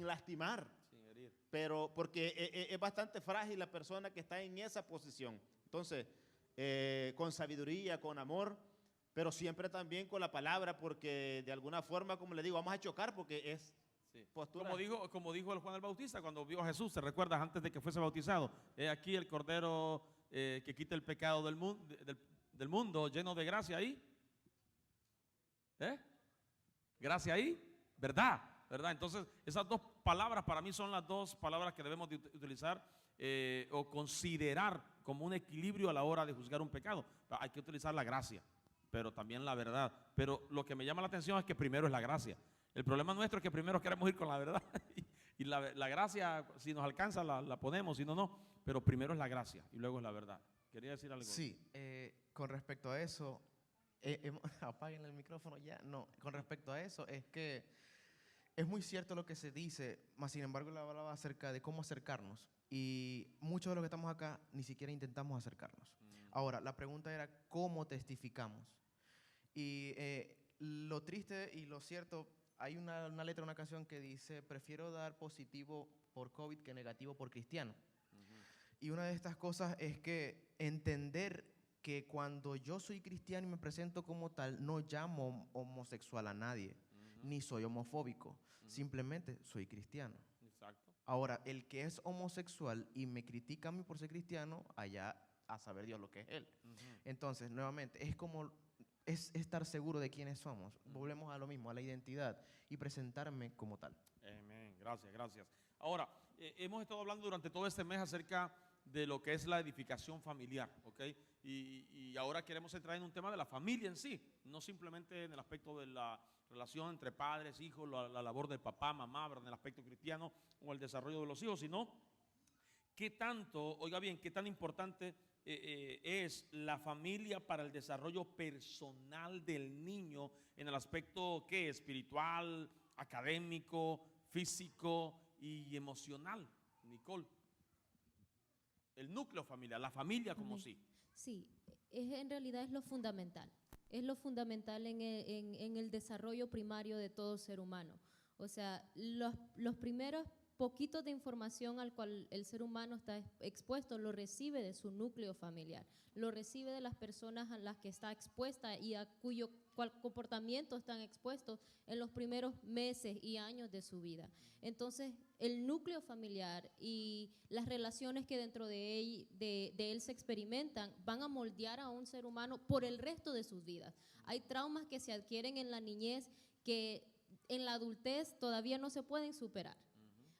lastimar. Sin herir. Pero porque es bastante frágil la persona que está en esa posición. Entonces, con sabiduría, con amor, pero siempre también con la palabra, porque de alguna forma, como le digo, vamos a chocar porque es Sí. postura. Como dijo el Juan el Bautista cuando vio a Jesús, ¿te recuerdas antes de que fuese bautizado? He aquí el Cordero que quita el pecado del mundo, lleno de gracia ahí. Gracia ahí, ¿verdad? Entonces, esas dos palabras para mí son las dos palabras que debemos de utilizar o considerar como un equilibrio a la hora de juzgar un pecado. Hay que utilizar la gracia, pero también la verdad. Pero lo que me llama la atención es que primero es la gracia. El problema nuestro es que primero queremos ir con la verdad y la gracia, si nos alcanza, la ponemos, si no, no. Pero primero es la gracia y luego es la verdad. ¿Quería decir algo? Sí, con respecto a eso, apaguen el micrófono ya. No, con respecto a eso, es que es muy cierto lo que se dice, mas sin embargo le hablaba acerca de cómo acercarnos. Y muchos de los que estamos acá ni siquiera intentamos acercarnos. Ahora, la pregunta era cómo testificamos. Y lo triste y lo cierto, hay una letra, una canción que dice, prefiero dar positivo por COVID que negativo por cristiano. Y una de estas cosas es que entender que cuando yo soy cristiano y me presento como tal, no llamo homosexual a nadie, ni soy homofóbico, simplemente soy cristiano. Exacto. Ahora, el que es homosexual y me critica a mí por ser cristiano, allá a saber Dios lo que es él. Entonces, nuevamente, es estar seguro de quiénes somos. Volvemos a lo mismo, a la identidad y presentarme como tal. Amén. Gracias. Ahora, hemos estado hablando durante todo este mes acerca de lo que es la edificación familiar, ¿ok? Y ahora queremos entrar en un tema de la familia en sí, no simplemente en el aspecto de la relación entre padres, hijos, la labor del papá, mamá, ¿verdad? En el aspecto cristiano o el desarrollo de los hijos, sino qué tanto, oiga bien, qué tan importante es la familia para el desarrollo personal del niño en el aspecto ¿qué? Espiritual, académico, físico y emocional. Nicole, el núcleo familiar, la familia como sí. Sí, en realidad es lo fundamental. Es lo fundamental en el desarrollo primario de todo ser humano. O sea, los primeros poquitos de información al cual el ser humano está expuesto lo recibe de su núcleo familiar, lo recibe de las personas a las que está expuesta y a cuyo comportamiento están expuestos en los primeros meses y años de su vida. Entonces, el núcleo familiar y las relaciones que dentro de él se experimentan van a moldear a un ser humano por el resto de sus vidas. Hay traumas que se adquieren en la niñez que en la adultez todavía no se pueden superar.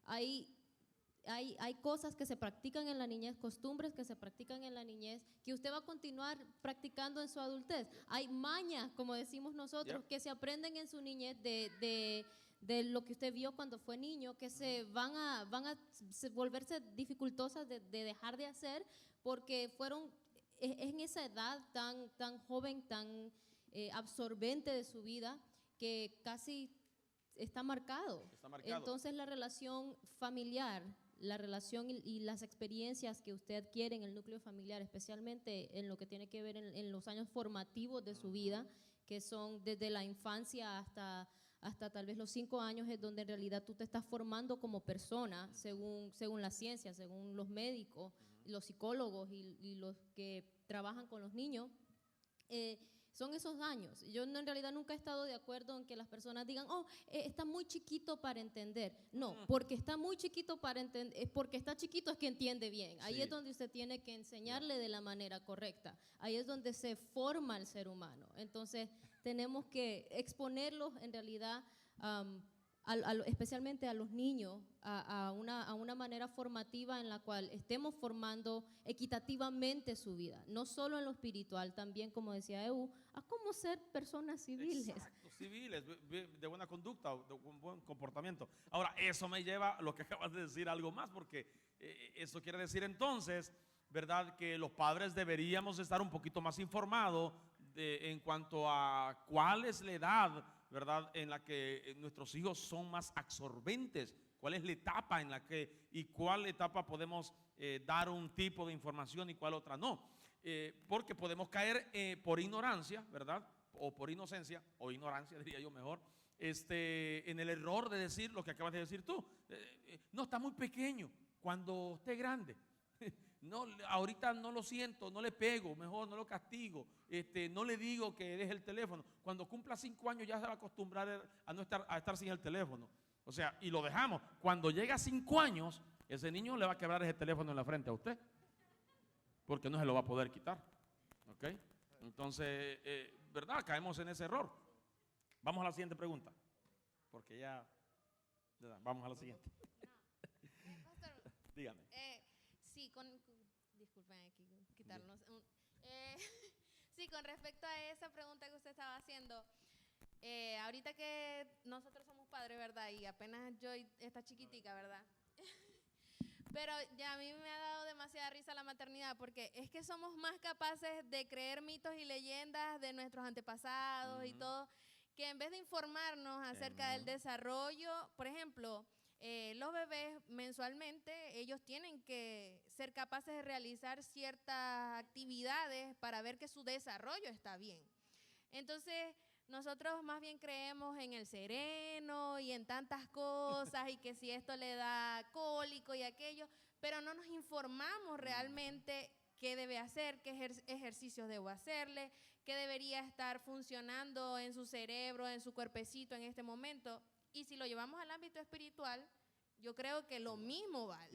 Hay cosas que se practican en la niñez, costumbres que se practican en la niñez, que usted va a continuar practicando en su adultez. Hay mañas, como decimos nosotros, que se aprenden en su niñez de lo que usted vio cuando fue niño, que se van a volverse dificultosas de dejar de hacer, porque fueron en esa edad tan joven, tan absorbente de su vida, que casi está marcado. Entonces la relación familiar, la relación y las experiencias que usted adquiere en el núcleo familiar, especialmente en lo que tiene que ver en los años formativos de su vida, que son desde la infancia hasta tal vez los 5 años, es donde en realidad tú te estás formando como persona, según la ciencia, según los médicos, los psicólogos y los que trabajan con los niños. Son esos años. Yo en realidad nunca he estado de acuerdo en que las personas digan, está muy chiquito para entender. No, porque está muy chiquito para entender, porque está chiquito es que entiende bien. Ahí es donde usted tiene que enseñarle de la manera correcta. Ahí es donde se forma el ser humano. Entonces, tenemos que exponerlos en realidad, especialmente a los niños, a una manera formativa en la cual estemos formando equitativamente su vida, no solo en lo espiritual, también, como decía Ehu, a cómo ser personas civiles. Exacto, civiles, de buena conducta, de un buen comportamiento. Ahora, eso me lleva a lo que acabas de decir, algo más, porque eso quiere decir entonces, ¿verdad?, que los padres deberíamos estar un poquito más informados en cuanto a cuál es la edad, ¿verdad?, en la que nuestros hijos son más absorbentes, cuál es la etapa en la que y cuál etapa podemos dar un tipo de información y cuál otra no. Porque podemos caer por ignorancia, ¿verdad?, o por inocencia, o ignorancia diría yo mejor, en el error de decir lo que acabas de decir tú. No, está muy pequeño, cuando esté grande. No, ahorita no lo siento, no le pego, mejor no lo castigo, no le digo que deje el teléfono. Cuando cumpla 5 años ya se va a acostumbrar a estar sin el teléfono. O sea, y lo dejamos. Cuando llega a 5 años, ese niño le va a quebrar ese teléfono en la frente a usted, porque no se lo va a poder quitar. ¿Ok? Entonces, ¿verdad? Caemos en ese error. Vamos a la siguiente pregunta, porque ya vamos a la siguiente. Pastor, Dígame. sí, disculpen aquí, quitarnos. Sí, con respecto a esa pregunta que usted estaba haciendo, ahorita que nosotros somos padres, ¿verdad? Y apenas Joy está chiquitica, ¿verdad? Pero ya a mí me ha dado demasiada risa la maternidad, porque es que somos más capaces de creer mitos y leyendas de nuestros antepasados y todo, que en vez de informarnos acerca del desarrollo, por ejemplo, los bebés mensualmente, ellos tienen que ser capaces de realizar ciertas actividades para ver que su desarrollo está bien. Entonces, nosotros más bien creemos en el sereno y en tantas cosas y que si esto le da cólico y aquello, pero no nos informamos realmente qué debe hacer, qué ejercicios debo hacerle, qué debería estar funcionando en su cerebro, en su cuerpecito en este momento. Y si lo llevamos al ámbito espiritual, yo creo que lo mismo va.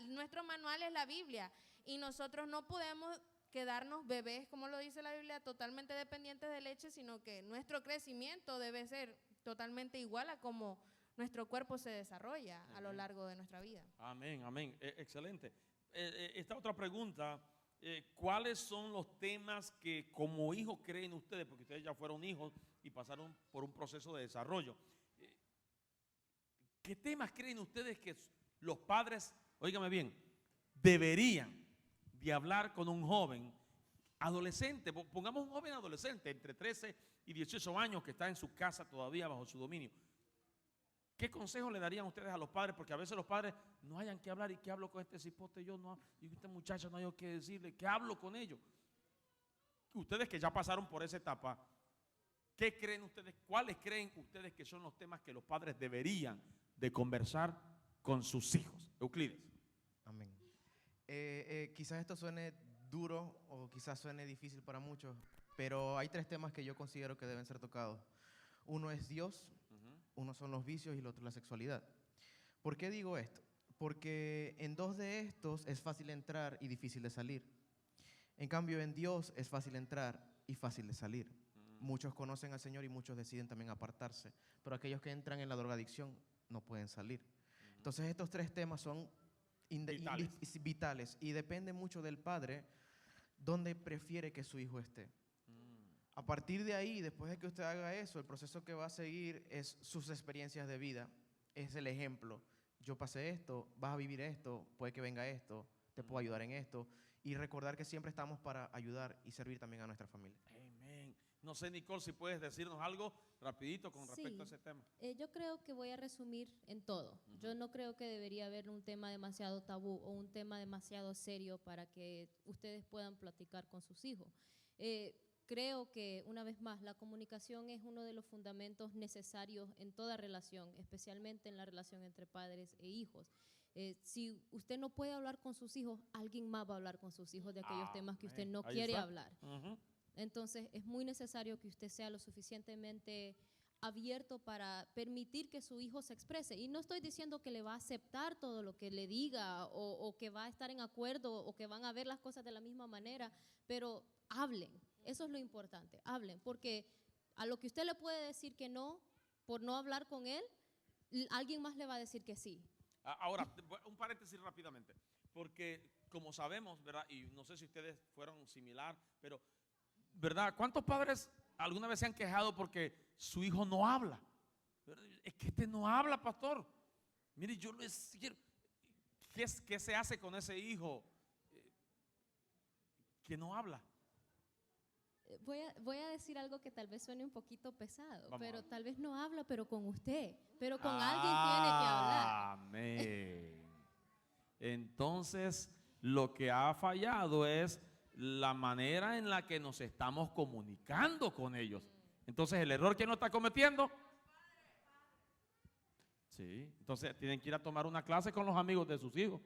Nuestro manual es la Biblia y nosotros no podemos quedarnos bebés, como lo dice la Biblia, totalmente dependientes de leche, sino que nuestro crecimiento debe ser totalmente igual a como nuestro cuerpo se desarrolla a lo largo de nuestra vida. Amén, amén. Excelente. Esta otra pregunta, ¿cuáles son los temas que como hijos creen ustedes? Porque ustedes ya fueron hijos y pasaron por un proceso de desarrollo. ¿Qué temas creen ustedes que los padres, óigame bien, deberían de hablar con un joven adolescente? Pongamos un joven adolescente entre 13 y 18 años que está en su casa todavía bajo su dominio. ¿Qué consejo le darían ustedes a los padres? Porque a veces los padres no hayan que hablar. ¿Y qué hablo con este cipote? Yo no, y este muchacho no hay que decirle. ¿Qué hablo con ellos? Ustedes que ya pasaron por esa etapa, ¿qué creen ustedes? ¿Cuáles creen ustedes que son los temas que los padres deberían de conversar con sus hijos? Euclides. Amén. Quizás esto suene duro o quizás suene difícil para muchos, pero hay 3 temas que yo considero que deben ser tocados. Uno es Dios, uno son los vicios y el otro la sexualidad. ¿Por qué digo esto? Porque en 2 de estos es fácil entrar y difícil de salir. En cambio, en Dios es fácil entrar y fácil de salir. Muchos conocen al Señor y muchos deciden también apartarse, pero aquellos que entran en la drogadicción no pueden salir. Entonces estos 3 temas son vitales y depende mucho del padre donde prefiere que su hijo esté. A partir de ahí, después de que usted haga eso, el proceso que va a seguir es sus experiencias de vida, es el ejemplo. Yo pasé esto, vas a vivir esto, puede que venga esto, te puedo ayudar en esto, y recordar que siempre estamos para ayudar y servir también a nuestra familia. Amén. No sé, Nicole, si puedes decirnos algo rapidito con respecto a ese tema. Yo creo que voy a resumir en todo. Yo no creo que debería haber un tema demasiado tabú o un tema demasiado serio para que ustedes puedan platicar con sus hijos. Creo que, una vez más, la comunicación es uno de los fundamentos necesarios en toda relación, especialmente en la relación entre padres e hijos. Si usted no puede hablar con sus hijos, alguien más va a hablar con sus hijos de aquellos temas que usted no quiere hablar. Entonces, es muy necesario que usted sea lo suficientemente abierto para permitir que su hijo se exprese. Y no estoy diciendo que le va a aceptar todo lo que le diga o que va a estar en acuerdo o que van a ver las cosas de la misma manera, pero hablen. Eso es lo importante, hablen, porque a lo que usted le puede decir que no, por no hablar con él, alguien más le va a decir que sí. Ahora, un paréntesis rápidamente, porque como sabemos, ¿verdad? Y no sé si ustedes fueron similar, pero, ¿verdad? ¿Cuántos padres alguna vez se han quejado porque su hijo no habla? Es que este no habla, pastor. Mire, yo lo decir, ¿qué se hace con ese hijo que no habla? Voy a decir algo que tal vez suene un poquito pesado, pero tal vez no habla, pero con usted, pero con alguien tiene que hablar. Amén. Entonces, lo que ha fallado es la manera en la que nos estamos comunicando con ellos. Entonces, el error que no está cometiendo, Sí, entonces tienen que ir a tomar una clase con los amigos de sus hijos.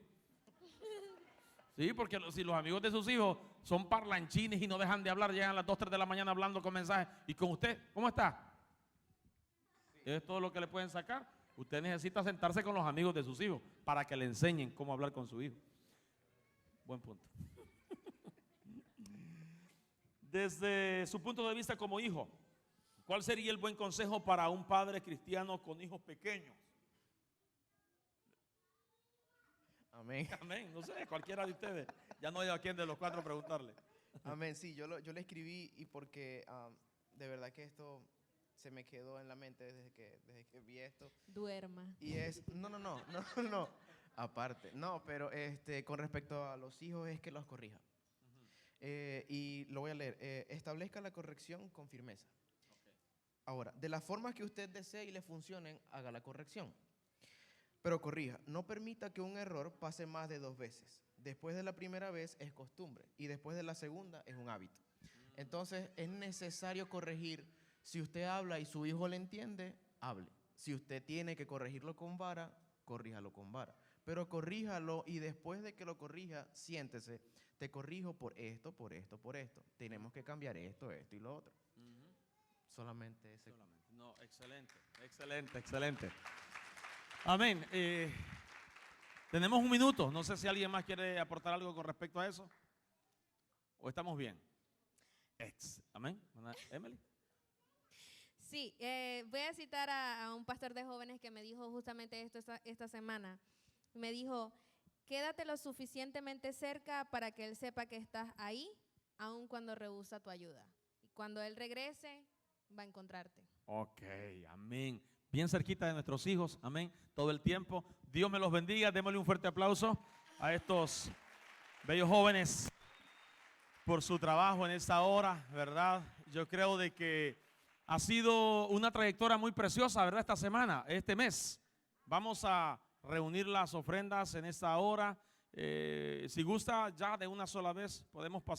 Sí, porque si los amigos de sus hijos son parlanchines y no dejan de hablar, llegan a las 2, 3 de la mañana hablando con mensajes. ¿Y con usted? ¿Cómo está? Es todo lo que le pueden sacar. Usted necesita sentarse con los amigos de sus hijos para que le enseñen cómo hablar con su hijo. Buen punto. Desde su punto de vista como hijo, ¿cuál sería el buen consejo para un padre cristiano con hijos pequeños? Amén. Amén, no sé, cualquiera de ustedes. Ya no hay a quién de los 4 preguntarle. Amén, sí, yo le escribí y porque de verdad que esto se me quedó en la mente desde que vi esto. Duerma. Y es, no, aparte, no, pero con respecto a los hijos es que los corrija. Y lo voy a leer, establezca la corrección con firmeza. Ahora, de las formas que usted desee y le funcionen, haga la corrección. Pero corrija, no permita que un error pase más de 2 veces. Después de la primera vez es costumbre y después de la segunda es un hábito. Entonces es necesario corregir. Si usted habla y su hijo le entiende, hable. Si usted tiene que corregirlo con vara, corríjalo con vara. Pero corríjalo y después de que lo corrija, siéntese. Te corrijo por esto, por esto, por esto. Tenemos que cambiar esto, esto y lo otro. Solamente ese. No, excelente, excelente, excelente. Amén. Tenemos un minuto. No sé si alguien más quiere aportar algo con respecto a eso. ¿O estamos bien? Amén. Emily. Sí, voy a citar a un pastor de jóvenes que me dijo justamente esto esta semana. Me dijo, quédate lo suficientemente cerca para que él sepa que estás ahí, aun cuando rehúsa tu ayuda. Y cuando él regrese, va a encontrarte. Ok, amén. Bien cerquita de nuestros hijos, amén, todo el tiempo. Dios me los bendiga. Démosle un fuerte aplauso a estos bellos jóvenes por su trabajo en esta hora, ¿verdad? Yo creo de que ha sido una trayectoria muy preciosa, ¿verdad? Esta semana, este mes. Vamos a reunir las ofrendas en esta hora. Si gusta, ya de una sola vez podemos pasar.